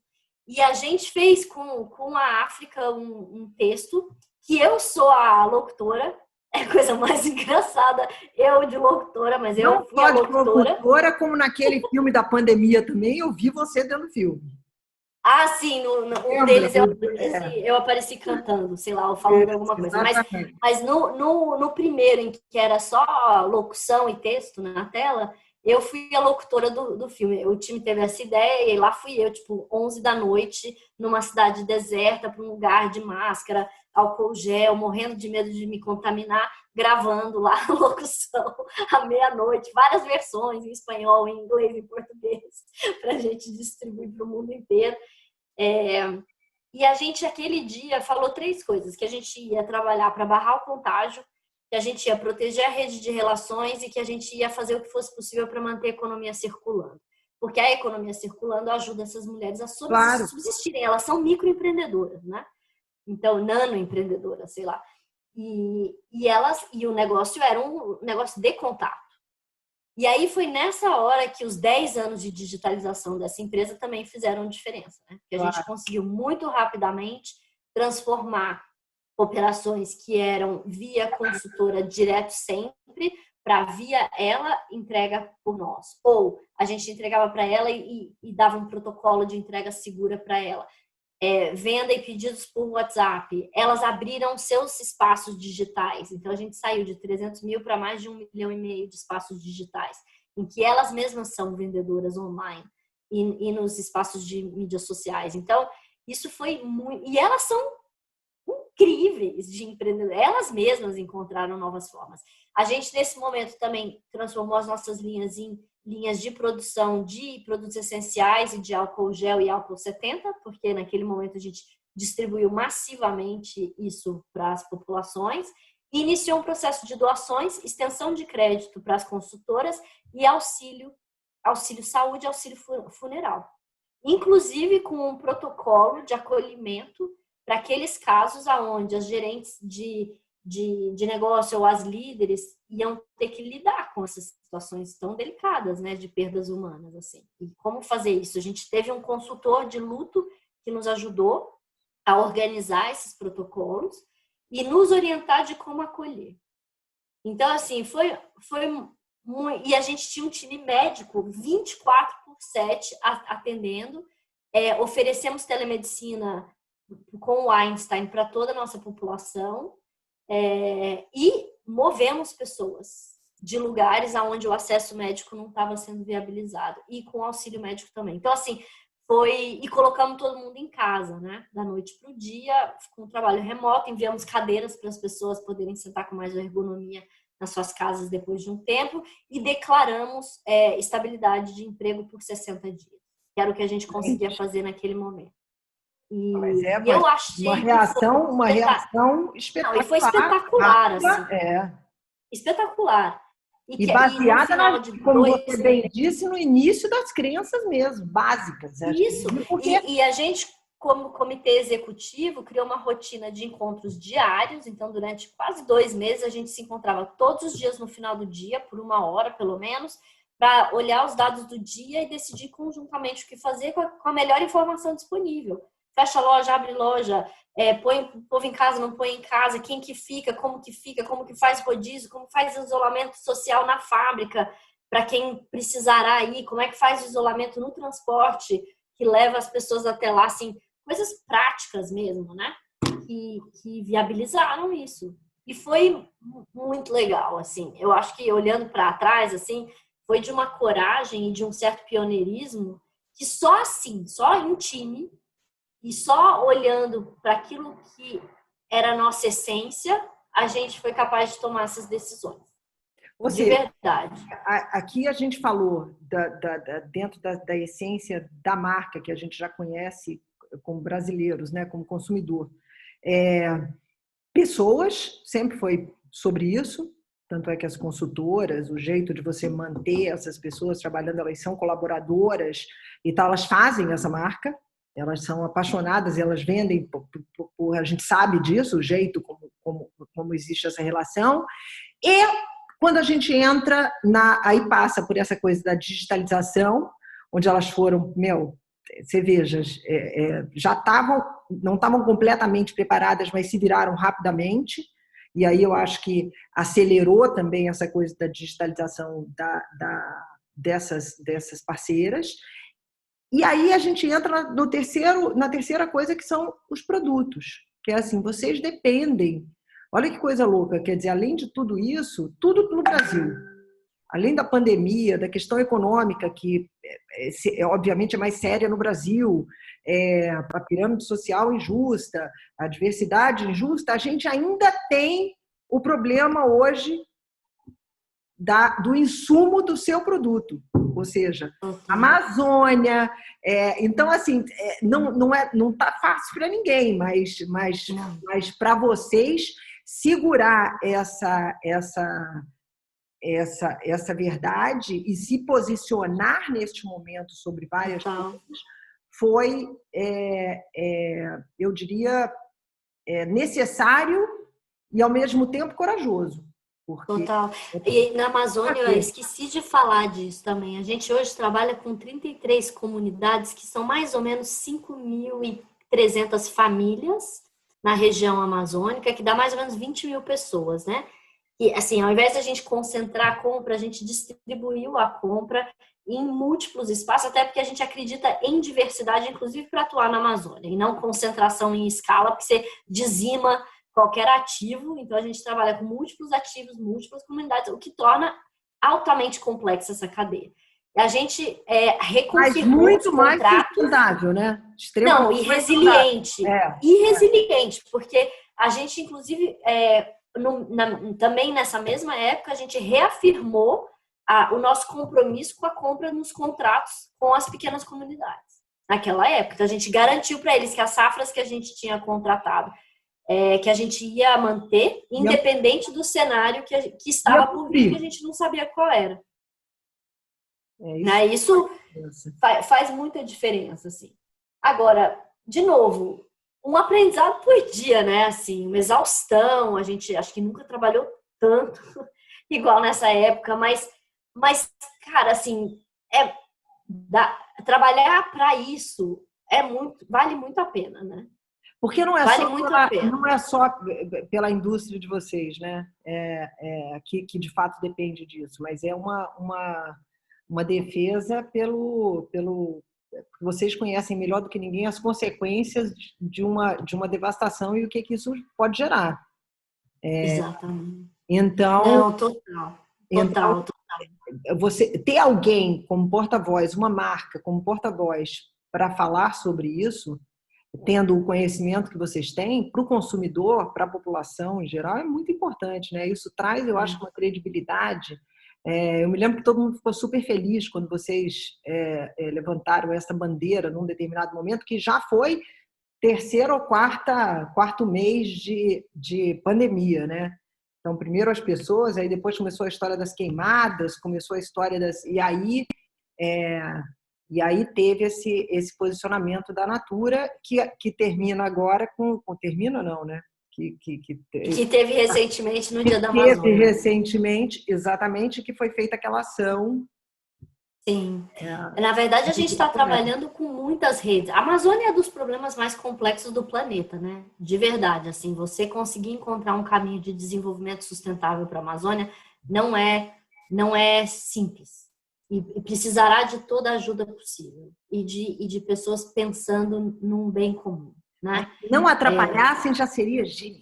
B: e a gente fez com a África um texto, que eu sou a locutora, é a coisa mais engraçada, eu de locutora, mas eu fui a locutora.
A: Locutora, como naquele filme da pandemia também, eu vi você dentro do filme.
B: Ah, sim, um deles eu apareci cantando, sei lá, ou falando alguma coisa. Mas no primeiro, em que era só locução e texto na tela, eu fui a locutora do filme. O time teve essa ideia e lá fui eu, tipo, 11 da noite, numa cidade deserta, para um lugar de máscara, álcool gel, morrendo de medo de me contaminar, gravando lá a locução à meia-noite, várias versões em espanhol, em inglês, em português, para a gente distribuir para o mundo inteiro. E a gente, aquele dia, falou 3 coisas: que a gente ia trabalhar para barrar o contágio, que a gente ia proteger a rede de relações e que a gente ia fazer o que fosse possível para manter a economia circulando. Porque a economia circulando ajuda essas mulheres a subsistirem. Elas são microempreendedoras, né? Então, nanoempreendedoras, sei lá. E o negócio era um negócio de contato. E aí foi nessa hora que os 10 anos de digitalização dessa empresa também fizeram diferença, né? Porque a gente conseguiu muito rapidamente transformar operações que eram via consultora direto sempre para via ela entrega por nós. Ou a gente entregava para ela e dava um protocolo de entrega segura para ela. Venda e pedidos por WhatsApp. Elas abriram seus espaços digitais. Então, a gente saiu de 300 mil para mais de 1,5 milhão de espaços digitais, em que elas mesmas são vendedoras online e nos espaços de mídias sociais. Então, isso foi muito... E elas são incríveis de empreender. Elas mesmas encontraram novas formas. A gente, nesse momento, também transformou as nossas linhas em linhas de produção de produtos essenciais e de álcool gel e álcool 70, porque naquele momento a gente distribuiu massivamente isso para as populações, e iniciou um processo de doações, extensão de crédito para as consultoras e auxílio saúde, auxílio funeral. Inclusive com um protocolo de acolhimento para aqueles casos onde as gerentes de negócio ou as líderes iam ter que lidar com essas situações tão delicadas, né, de perdas humanas, assim. E como fazer isso? A gente teve um consultor de luto que nos ajudou a organizar esses protocolos e nos orientar de como acolher. Então, assim, foi muito... E a gente tinha um time médico 24/7 atendendo. Oferecemos telemedicina com o Einstein para toda a nossa população. E movemos pessoas de lugares onde o acesso médico não estava sendo viabilizado e com auxílio médico também. Então, assim, e colocamos todo mundo em casa, né? Da noite para o dia, com um trabalho remoto, enviamos cadeiras para as pessoas poderem sentar com mais ergonomia nas suas casas depois de um tempo e declaramos estabilidade de emprego por 60 dias, que era o que a gente conseguia fazer naquele momento. E eu achei
A: uma reação espetacular.
B: Não, e foi espetacular, assim. Espetacular.
A: E baseada, como você bem
B: meses,
A: disse, no início das crenças mesmo, básicas.
B: Isso, e a gente, como comitê executivo, criou uma rotina de encontros diários, então durante quase 2 meses a gente se encontrava todos os dias no final do dia, por 1 hora pelo menos, para olhar os dados do dia e decidir conjuntamente o que fazer com a melhor informação disponível. Fecha loja, abre loja, põe o povo em casa, não põe em casa, quem que fica, como que faz rodízio, como faz isolamento social na fábrica, para quem precisará ir, como é que faz o isolamento no transporte, que leva as pessoas até lá, assim, coisas práticas mesmo, né? Que viabilizaram isso. E foi muito legal, assim. Eu acho que, olhando para trás, assim, foi de uma coragem e de um certo pioneirismo que só assim, só em time e só olhando para aquilo que era a nossa essência, a gente foi capaz de tomar essas decisões.
A: Ou
B: de
A: seja,
B: verdade.
A: Aqui a gente falou dentro da essência da marca que a gente já conhece como brasileiros, né, como consumidor. Pessoas, sempre foi sobre isso, tanto é que as consultoras, o jeito de você manter essas pessoas trabalhando, elas são colaboradoras e tal, elas fazem essa marca, elas são apaixonadas, elas vendem, a gente sabe disso, o jeito como existe essa relação. E quando a gente entra, aí passa por essa coisa da digitalização, onde elas foram, você veja, já não estavam completamente preparadas, mas se viraram rapidamente. E aí eu acho que acelerou também essa coisa da digitalização dessas parceiras. E aí a gente entra na terceira coisa, que são os produtos. Que é assim, vocês dependem. Olha que coisa louca, quer dizer, além de tudo isso, tudo no Brasil. Além da pandemia, da questão econômica, que obviamente é mais séria no Brasil, a pirâmide social injusta, a diversidade injusta, a gente ainda tem o problema hoje do insumo do seu produto, ou seja, Amazônia. Então, assim, não está fácil para ninguém, mas para vocês segurar essa verdade e se posicionar neste momento sobre várias coisas foi, eu diria, necessário e, ao mesmo tempo, corajoso.
B: Total. E na Amazônia, eu esqueci de falar disso também. A gente hoje trabalha com 33 comunidades, que são mais ou menos 5.300 famílias na região amazônica, que dá mais ou menos 20 mil pessoas, né? E, assim, ao invés de a gente concentrar a compra, a gente distribuiu a compra em múltiplos espaços, até porque a gente acredita em diversidade, inclusive para atuar na Amazônia, e não concentração em escala, porque você dizima qualquer ativo. Então, a gente trabalha com múltiplos ativos, múltiplas comunidades, o que torna altamente complexa essa cadeia. E a gente reconfirmou
A: muito mais sustentável, né?
B: Não, e resiliente. E resiliente, porque a gente, inclusive, também nessa mesma época, a gente reafirmou o nosso compromisso com a compra nos contratos com as pequenas comunidades. Naquela época, então, a gente garantiu para eles que as safras que a gente tinha contratado, que a gente ia manter, independente do cenário que estava por vir, que a gente não sabia qual era. Isso faz muita diferença, assim. Agora, de novo, um aprendizado por dia, né? Assim, uma exaustão. A gente acho que nunca trabalhou tanto igual nessa época, mas cara, assim, trabalhar para isso vale muito a pena, né?
A: Porque não é só pela indústria de vocês, né? Que de fato depende disso, mas é uma defesa pelo vocês conhecem melhor do que ninguém as consequências de uma devastação e o que isso pode gerar.
B: Exatamente.
A: Então,
B: não, total.
A: Você ter alguém como porta-voz, uma marca como porta-voz para falar sobre isso, tendo o conhecimento que vocês têm, para o consumidor, para a população em geral, é muito importante, né? Isso traz, eu acho, uma credibilidade. Eu me lembro que todo mundo ficou super feliz quando vocês levantaram essa bandeira num determinado momento, que já foi terceiro ou quarto mês de pandemia, né? Então, primeiro as pessoas, aí depois começou a história das queimadas, começou a história das... E aí teve esse posicionamento da Natura, que termina agora com... Termina não, né?
B: Que teve recentemente no Dia da
A: Teve
B: Amazônia.
A: recentemente, exatamente, que foi feita aquela ação.
B: Sim. Na verdade, a gente está trabalhando com muitas redes. A Amazônia é dos problemas mais complexos do planeta, né? De verdade, assim, você conseguir encontrar um caminho de desenvolvimento sustentável para a Amazônia não é simples. E precisará de toda a ajuda possível. E de pessoas pensando num bem comum, né?
A: Não atrapalhassem já seria genial.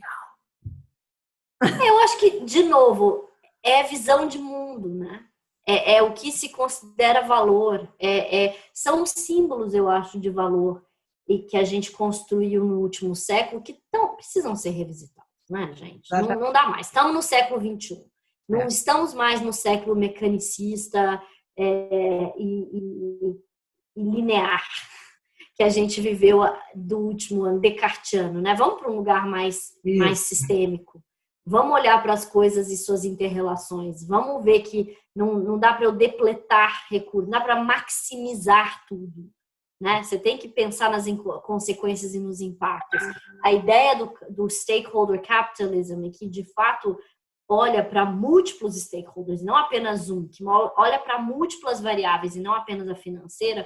B: Eu acho que, de novo, é visão de mundo, né? É o que se considera valor. São símbolos, eu acho, de valor e que a gente construiu no último século que precisam ser revisitados, né, gente? Não dá mais. Estamos no século XXI. Não estamos mais no século mecanicista e linear que a gente viveu do último ano, descartiano, né? Vamos para um lugar mais sistêmico. Vamos olhar para as coisas e suas interrelações. Vamos ver que não dá para eu depletar recursos, não dá para maximizar tudo, né? Você tem que pensar nas consequências e nos impactos. A ideia do stakeholder capitalism é que, de fato, olha para múltiplos stakeholders, não apenas um, que olha para múltiplas variáveis e não apenas a financeira,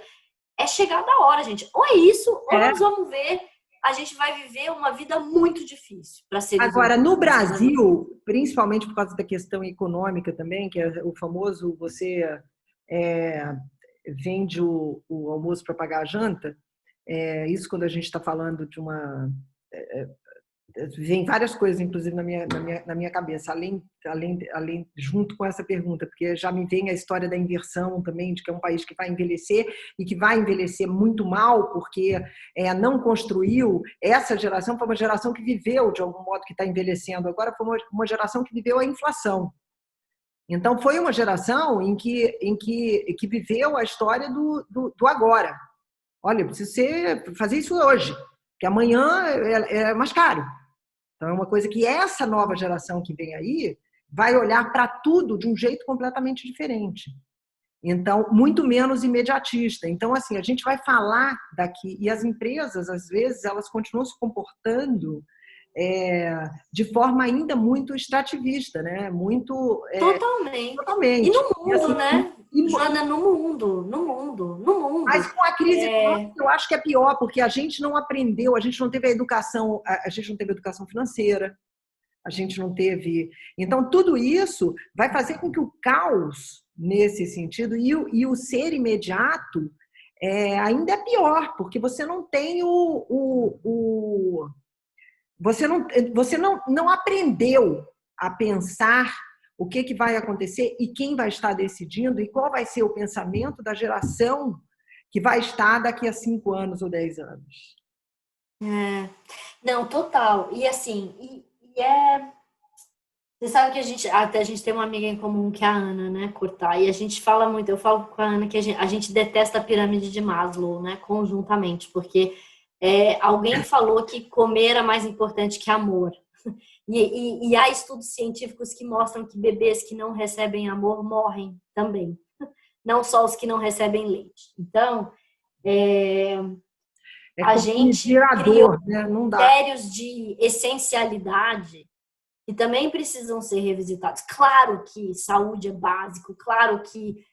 B: é chegar da hora, gente. Ou é isso, ou nós vamos ver... a gente vai viver uma vida muito difícil para ser.
A: Agora, no Brasil, principalmente por causa da questão econômica também, que é o famoso você vende o almoço para pagar a janta, isso quando a gente está falando de uma... vem várias coisas, inclusive, na minha cabeça, além, junto com essa pergunta, porque já me vem a história da inversão também, de que é um país que vai envelhecer e que vai envelhecer muito mal, porque não construiu. Essa geração foi uma geração que viveu, de algum modo, que está envelhecendo agora, foi uma geração que viveu a inflação. Então, foi uma geração em que viveu a história do agora. Olha, eu preciso fazer isso hoje, porque amanhã é mais caro. Então, é uma coisa que essa nova geração que vem aí vai olhar para tudo de um jeito completamente diferente. Então, muito menos imediatista. Então, assim, a gente vai falar daqui, e as empresas, às vezes, elas continuam se comportando de forma ainda muito extrativista, né? Muito...
B: Totalmente. E no mundo, assim, né? Joana, no mundo.
A: Mas com a crise econômica, eu acho que é pior, porque a gente não aprendeu, a gente não teve educação financeira, a gente não teve... Então, tudo isso vai fazer com que o caos, nesse sentido, e o ser imediato ainda é pior, porque você não tem você não aprendeu a pensar o que vai acontecer e quem vai estar decidindo e qual vai ser o pensamento da geração que vai estar daqui a 5 anos ou 10 anos.
B: Não, total. E assim, você sabe que a gente tem uma amiga em comum que é a Ana, né, Cortar, e a gente fala muito, eu falo com a Ana que a gente detesta a pirâmide de Maslow, né, conjuntamente, porque alguém falou que comer é mais importante que amor. E há estudos científicos que mostram que bebês que não recebem amor morrem também, não só os que não recebem leite. Então, a gente criou critérios de essencialidade que também precisam ser revisitados. Claro que saúde é básico, claro que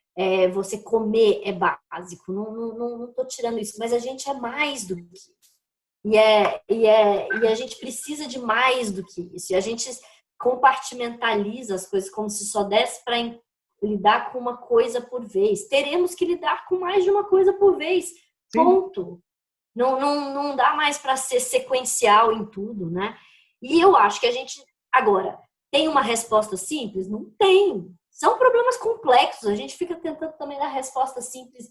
B: você comer é básico, não estou tirando isso, mas a gente é mais do que isso. E a gente precisa de mais do que isso. E a gente compartimentaliza as coisas como se só desse para lidar com uma coisa por vez. Teremos que lidar com mais de uma coisa por vez. Ponto. Não dá mais para ser sequencial em tudo, né? E eu acho que a gente... Agora, tem uma resposta simples? Não tem. São problemas complexos. A gente fica tentando também dar resposta simples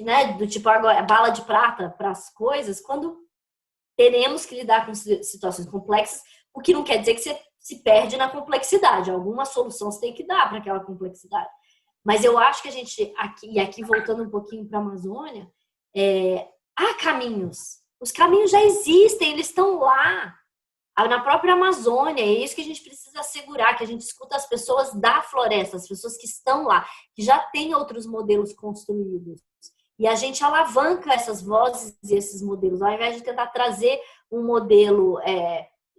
B: né, do tipo agora, bala de prata para as coisas, quando teremos que lidar com situações complexas, o que não quer dizer que você se perde na complexidade. Alguma solução você tem que dar para aquela complexidade. Mas eu acho que a gente, aqui voltando um pouquinho para a Amazônia, há caminhos. Os caminhos já existem, eles estão lá. Na própria Amazônia, é isso que a gente precisa assegurar, que a gente escuta as pessoas da floresta, as pessoas que estão lá, que já têm outros modelos construídos. E a gente alavanca essas vozes e esses modelos, ao invés de tentar trazer um modelo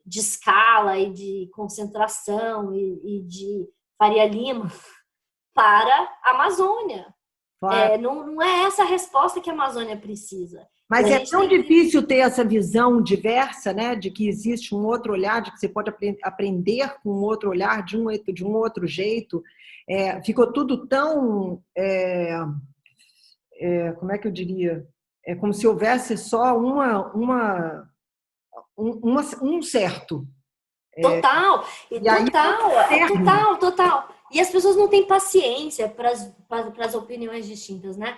B: de escala e de concentração e de Faria Lima para a Amazônia.
A: Claro.
B: Não é essa a resposta que a Amazônia precisa.
A: Mas é tão difícil ter essa visão diversa, né, de que existe um outro olhar, de que você pode aprender com um outro olhar, de um outro jeito. Ficou tudo tão... como é que eu diria? É como se houvesse só um certo.
B: Total, total. E as pessoas não têm paciência para as opiniões distintas, né?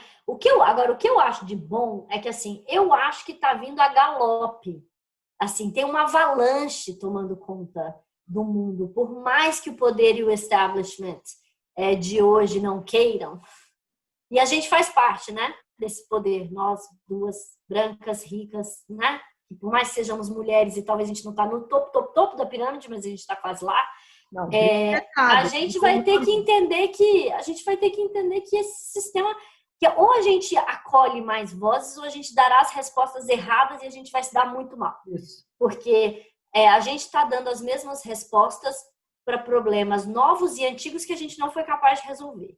B: Agora, o que eu acho de bom é que, assim, eu acho que tá vindo a galope. Assim, tem uma avalanche tomando conta do mundo. Por mais que o poder e o establishment de hoje não queiram, e a gente faz parte, né, desse poder. Nós, duas brancas, ricas, né? E por mais que sejamos mulheres e talvez a gente não está no topo da pirâmide, mas a gente está quase lá.
A: Não,
B: A gente vai ter que entender que esse sistema, que ou a gente acolhe mais vozes ou a gente dará as respostas erradas e a gente vai se dar muito mal.
A: Isso.
B: Porque a gente está dando as mesmas respostas para problemas novos e antigos que a gente não foi capaz de resolver.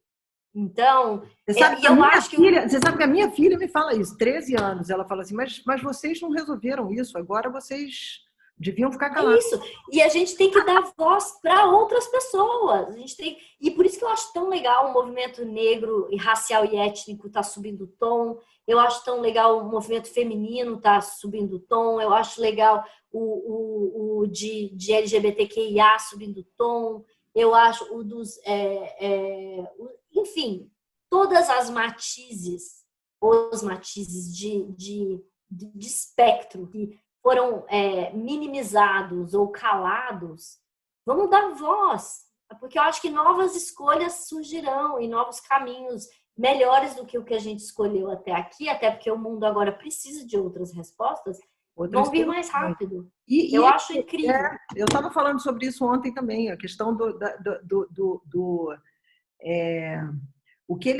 B: Então,
A: você sabe que a minha filha me fala isso, 13 anos, ela fala assim, mas vocês não resolveram isso, agora vocês deviam ficar calados.
B: É isso, e a gente tem que dar voz para outras pessoas, e por isso que eu acho tão legal o movimento negro, e racial e étnico tá subindo o tom, eu acho tão legal o movimento feminino tá subindo o tom, eu acho legal o de LGBTQIA subindo o tom, eu acho o dos... enfim, todas as matizes, os matizes de espectro que foram minimizados ou calados, vamos dar voz, porque eu acho que novas escolhas surgirão e novos caminhos melhores do que o que a gente escolheu até aqui, até porque o mundo agora precisa de outras respostas, vão vir mais rápido. Eu acho incrível.
A: Eu estava falando sobre isso ontem também, a questão o que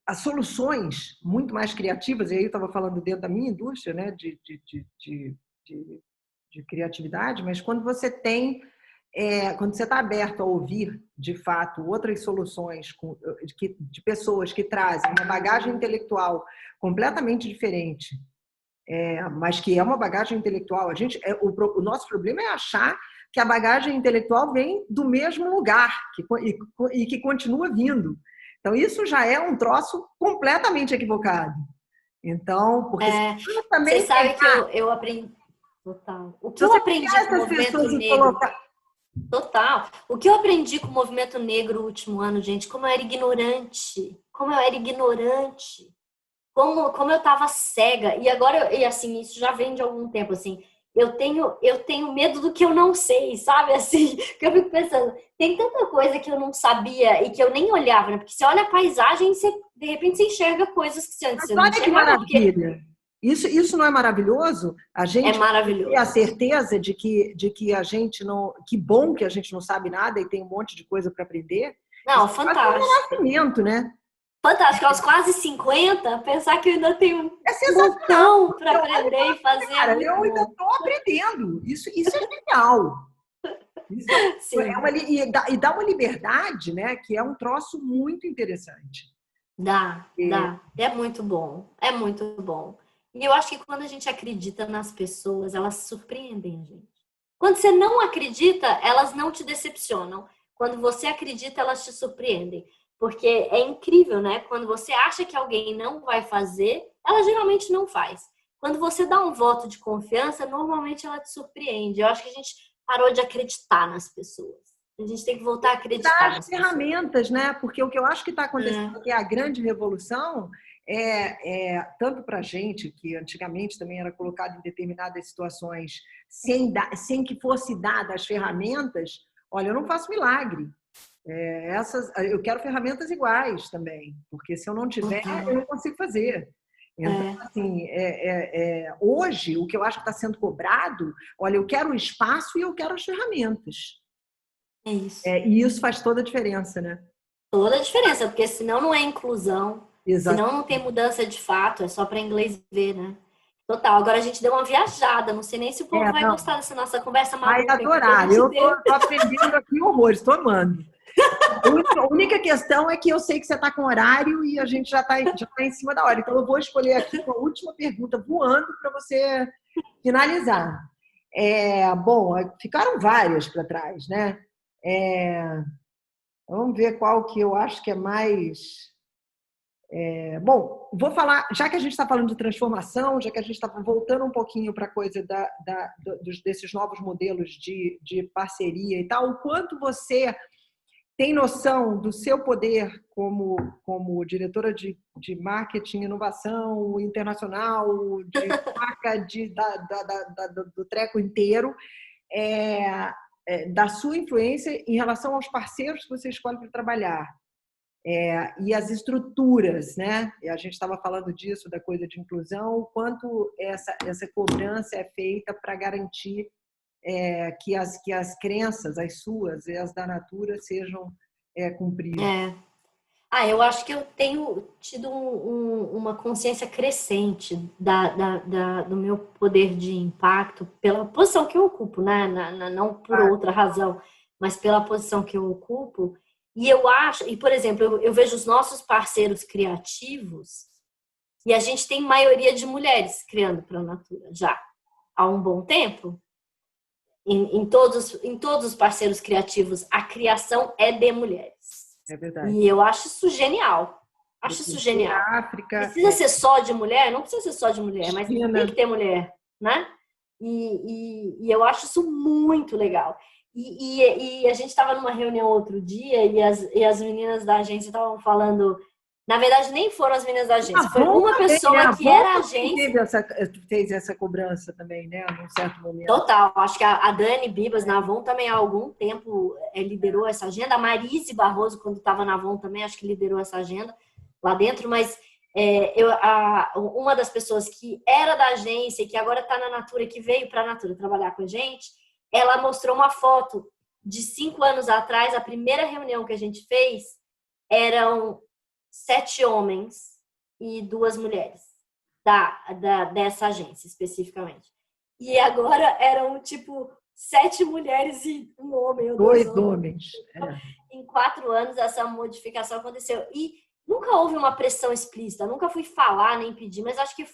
A: as soluções muito mais criativas, e aí eu estava falando dentro da minha indústria, né, de criatividade, mas quando você está aberto a ouvir, de fato, outras soluções de pessoas que trazem uma bagagem intelectual completamente diferente, mas que é uma bagagem intelectual, o nosso problema é achar que a bagagem intelectual vem do mesmo lugar e que continua vindo. Então, isso já é um troço completamente equivocado. Então, porque
B: também você sabe que eu aprendi... Total. O que eu aprendi com o movimento negro... Total. O que eu aprendi com o movimento negro no último ano, gente, como eu era ignorante. Como eu estava cega. E agora, assim, isso já vem de algum tempo, assim... Eu tenho medo do que eu não sei, sabe? Assim, que eu fico pensando, tem tanta coisa que eu não sabia e que eu nem olhava, né? Porque você olha a paisagem e de repente você enxerga coisas que você antes não enxergava.
A: Olha que maravilha! Isso não é maravilhoso? A gente
B: maravilhoso.
A: Ter a certeza de que a gente não... Que bom que a gente não sabe nada e tem um monte de coisa para aprender.
B: Não, fantástico.
A: É um nascimento, né?
B: Fantástico, aos quase 50, pensar que eu ainda tenho um montão para aprender e fazer.
A: Cara, eu ainda estou aprendendo. Isso é genial. E dá uma liberdade, né? Que é um troço muito interessante.
B: Dá. É muito bom. E eu acho que quando a gente acredita nas pessoas, elas surpreendem a gente. Quando você não acredita, elas não te decepcionam. Quando você acredita, elas te surpreendem. Porque é incrível, né? Quando você acha que alguém não vai fazer, ela geralmente não faz. Quando você dá um voto de confiança, normalmente ela te surpreende. Eu acho que a gente parou de acreditar nas pessoas. A gente tem que voltar a acreditar nas
A: ferramentas, né? Porque o que eu acho que está acontecendo aqui é a grande revolução, tanto para a gente, que antigamente também era colocado em determinadas situações sem que fosse dadas as ferramentas. Olha, eu não faço milagre. Eu quero ferramentas iguais também, porque se eu não tiver, eu não consigo fazer. Então, assim, hoje, o que eu acho que está sendo cobrado, olha, eu quero o espaço e eu quero as ferramentas.
B: É isso.
A: E isso faz toda a diferença, né?
B: Toda a diferença, porque senão não é inclusão,
A: Exato.
B: senão não tem mudança de fato, é só para inglês ver, né? Total. Agora a gente deu uma viajada, não sei nem se o povo vai
A: Não.
B: gostar dessa nossa conversa
A: Vai
B: maluca aqui que a
A: adorar.
B: gente
A: Eu
B: teve.
A: tô aprendendo aqui horrores, estou amando. A única questão é que eu sei que você está com horário e a gente já tá em cima da hora. Então, eu vou escolher aqui uma última pergunta voando para você finalizar. Bom, ficaram várias para trás, né? Vamos ver qual que eu acho que é mais... Bom, vou falar, já que a gente está falando de transformação, já que a gente está voltando um pouquinho para a coisa desses novos modelos de parceria e tal, o quanto você tem noção do seu poder como diretora de marketing, inovação internacional, de marca do treco inteiro, da sua influência em relação aos parceiros que você escolhe para trabalhar. E as estruturas, né? E a gente estava falando disso, da coisa de inclusão, o quanto essa cobrança é feita para garantir que as crenças, as suas e as da Natura, sejam cumpridas.
B: Eu acho que eu tenho tido uma consciência crescente do meu poder de impacto pela posição que eu ocupo, né? Não por outra razão, mas pela posição que eu ocupo. E eu acho, por exemplo, eu vejo os nossos parceiros criativos e a gente tem maioria de mulheres criando para a Natura já há um bom tempo. Em todos os parceiros criativos, a criação é de mulheres.
A: É verdade.
B: E eu acho isso genial. Acho isso genial.
A: África,
B: precisa ser só de mulher? Não precisa ser só de mulher, mas
A: China.
B: Tem que ter mulher, né? E eu acho isso muito legal. E a gente estava numa reunião outro dia e as meninas da agência estavam falando. Na verdade, nem foram as meninas da agência. Foi uma pessoa que era agência.
A: Fez essa cobrança também, né? Num certo momento.
B: Total. Acho que a Dani Bibas, na Avon, também há algum tempo liderou essa agenda. A Marise Barroso, quando estava na Avon, também acho que liderou essa agenda lá dentro. Mas uma das pessoas que era da agência e que agora está na Natura, que veio para a Natura trabalhar com a gente, ela mostrou uma foto de 5 anos atrás. A primeira reunião que a gente fez eram 7 homens e 2 mulheres dessa agência especificamente. E agora eram tipo 7 mulheres e 1 homem. Ou
A: 2 homens.
B: Em 4 anos essa modificação aconteceu. E nunca houve uma pressão explícita, nunca fui falar nem pedir, mas acho que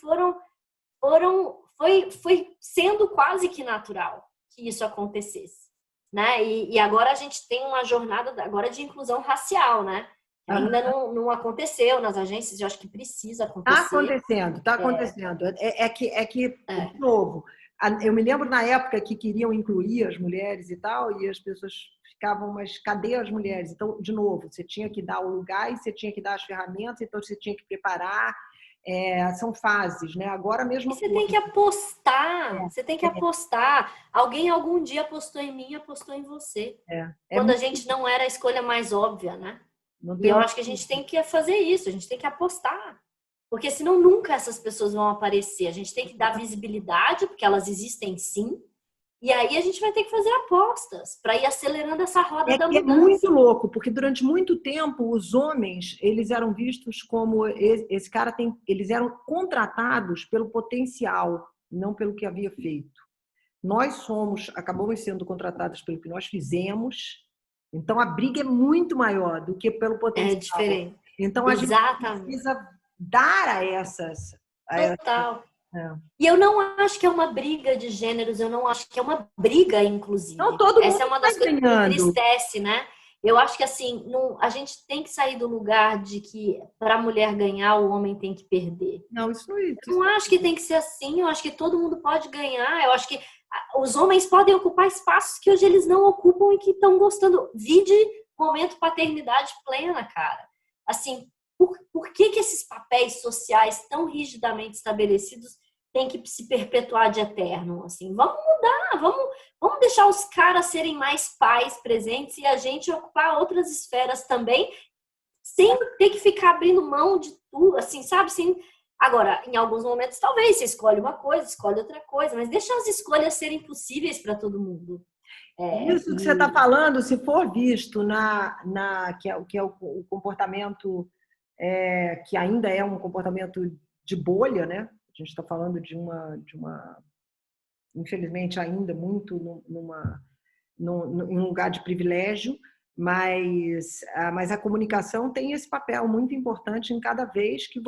B: foi sendo quase que natural que isso acontecesse, né? E agora a gente tem uma jornada agora de inclusão racial, né? Ainda não aconteceu nas agências, eu acho que precisa acontecer.
A: Está acontecendo. De novo, eu me lembro na época que queriam incluir as mulheres e tal, e as pessoas ficavam, mas cadê as mulheres? Então, de novo, você tinha que dar o lugar e você tinha que dar as ferramentas, então você tinha que preparar. São fases, né? Agora mesmo.
B: E você tem que apostar, você tem que apostar. Alguém algum dia apostou em mim, apostou em você. Quando a gente não era a escolha mais óbvia, né? E eu acho que a gente tem que fazer isso, a gente tem que apostar. Porque senão nunca essas pessoas vão aparecer. A gente tem que dar visibilidade, porque elas existem sim. E aí a gente vai ter que fazer apostas para ir acelerando essa roda da mudança.
A: É muito louco, porque durante muito tempo os homens, eles eram vistos como esse cara eles eram contratados pelo potencial, não pelo que havia feito. Nós acabamos sendo contratados pelo que nós fizemos. Então a briga é muito maior do que pelo potencial.
B: É diferente.
A: Então a gente precisa dar a essas.
B: Total. E eu não acho que é uma briga de gêneros, eu não acho que é uma briga, inclusive.
A: Não, todo mundo
B: essa é uma das coisas que me entristece, né? Eu acho que assim, a gente tem que sair do lugar de que para a mulher ganhar, o homem tem que perder.
A: Não, isso não é isso.
B: Eu não acho que tem que ser assim, eu acho que todo mundo pode ganhar, eu acho que os homens podem ocupar espaços que hoje eles não ocupam e que estão gostando. Vide momento paternidade plena, cara. Assim, por que esses papéis sociais tão rigidamente estabelecidos têm que se perpetuar de eterno? Assim, vamos mudar, vamos deixar os caras serem mais pais presentes e a gente ocupar outras esferas também, sem ter que ficar abrindo mão de tudo, assim, sabe? Agora, em alguns momentos, talvez você escolhe uma coisa, escolhe outra coisa, mas deixa as escolhas serem possíveis para todo mundo.
A: Isso que você está falando, se for visto que é o comportamento que ainda é um comportamento de bolha, né? A gente está falando de uma infelizmente ainda muito em um lugar de privilégio, mas a comunicação tem esse papel muito importante em cada vez que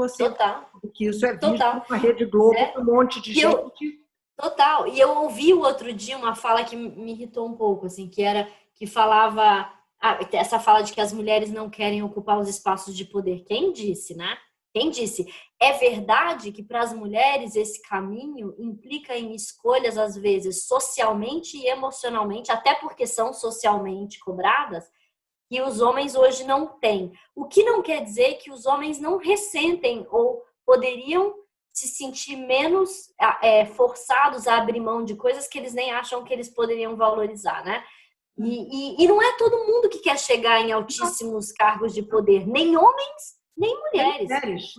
A: que isso é visto na Rede Globo, um monte de gente.
B: Total. E eu ouvi o outro dia uma fala que me irritou um pouco, assim, que falava essa fala de que as mulheres não querem ocupar os espaços de poder. Quem disse, né? Quem disse? É verdade que para as mulheres esse caminho implica em escolhas, às vezes, socialmente e emocionalmente, até porque são socialmente cobradas, que os homens hoje não têm. O que não quer dizer que os homens não ressentem ou poderiam se sentir menos forçados a abrir mão de coisas que eles nem acham que eles poderiam valorizar, né? E não é todo mundo que quer chegar em altíssimos cargos de poder, nem homens, nem mulheres.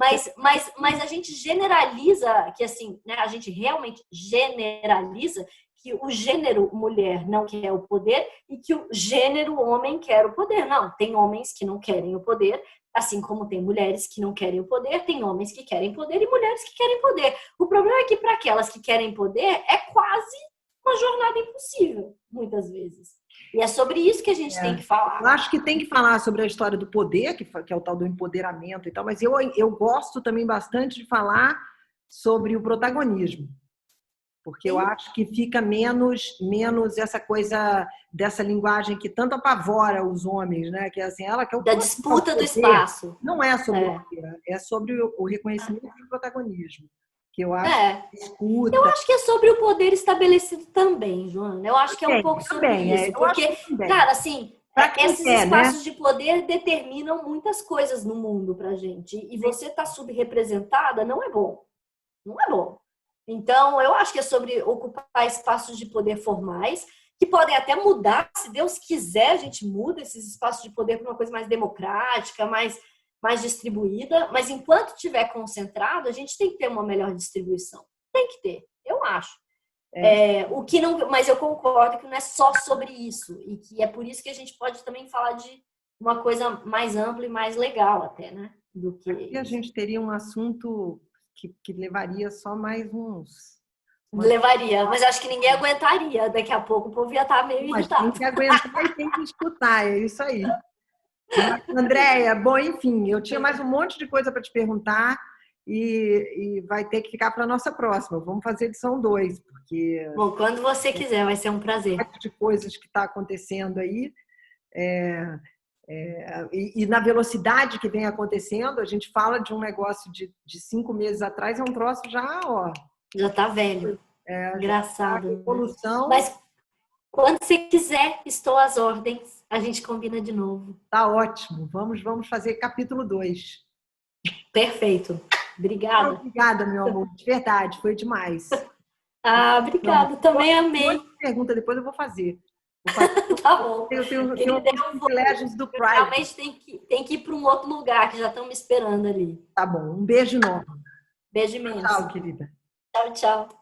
B: Mas a gente generaliza, que assim, né, a gente realmente generaliza que o gênero mulher não quer o poder e que o gênero homem quer o poder. Não, tem homens que não querem o poder, assim como tem mulheres que não querem o poder, tem homens que querem poder e mulheres que querem poder. O problema é que para aquelas que querem poder é quase uma jornada impossível, muitas vezes. E é sobre isso que a gente tem que falar.
A: Eu acho que tem que falar sobre a história do poder, que é o tal do empoderamento e tal, mas eu gosto também bastante de falar sobre o protagonismo. Porque eu acho que fica menos essa coisa dessa linguagem que tanto apavora os homens, né? Que é assim, ela que é o
B: da disputa do espaço.
A: Não é sobre o poder, é sobre o reconhecimento do protagonismo. Que eu acho que escuta.
B: Eu acho que é sobre o poder estabelecido também, Joana. Eu acho que é um pouco sobre isso. Porque, cara, assim, esses espaços de poder determinam muitas coisas no mundo pra gente. E você tá subrepresentada não é bom. Não é bom. Então, eu acho que é sobre ocupar espaços de poder formais, que podem até mudar, se Deus quiser, a gente muda esses espaços de poder para uma coisa mais democrática, mais distribuída, mas enquanto estiver concentrado, a gente tem que ter uma melhor distribuição. Tem que ter, eu acho. O que não, mas eu concordo que não é só sobre isso, e que é por isso que a gente pode também falar de uma coisa mais ampla e mais legal até, né? Do que
A: aqui a gente teria um assunto que levaria só mais uns...
B: Levaria, mas acho que ninguém aguentaria. Daqui a pouco o povo ia estar meio irritado.
A: Tem que aguentar e tem que escutar, é isso aí. Andréia, bom, enfim, eu tinha mais um monte de coisa para te perguntar e vai ter que ficar para a nossa próxima. Vamos fazer edição 2, porque...
B: Bom, quando você quiser, vai ser um prazer.
A: De coisas que está acontecendo aí. E na velocidade que vem acontecendo, a gente fala de um negócio de 5 meses atrás, é um troço já, ó...
B: Já tá velho. Engraçado.
A: Tá evolução.
B: Mas quando você quiser, estou às ordens. A gente combina de novo.
A: Tá ótimo. Vamos fazer capítulo 2.
B: Perfeito. Obrigada.
A: Obrigada, meu amor. De verdade, foi demais.
B: Obrigada. Também amei.
A: Pergunta, depois eu vou fazer.
B: Tá bom.
A: Eu tenho privilégios do Pride.
B: Realmente tem que ir para um outro lugar, que já estão me esperando ali.
A: Tá bom. Um beijo enorme.
B: Beijo imenso.
A: Tchau, querida.
B: Tchau, tchau.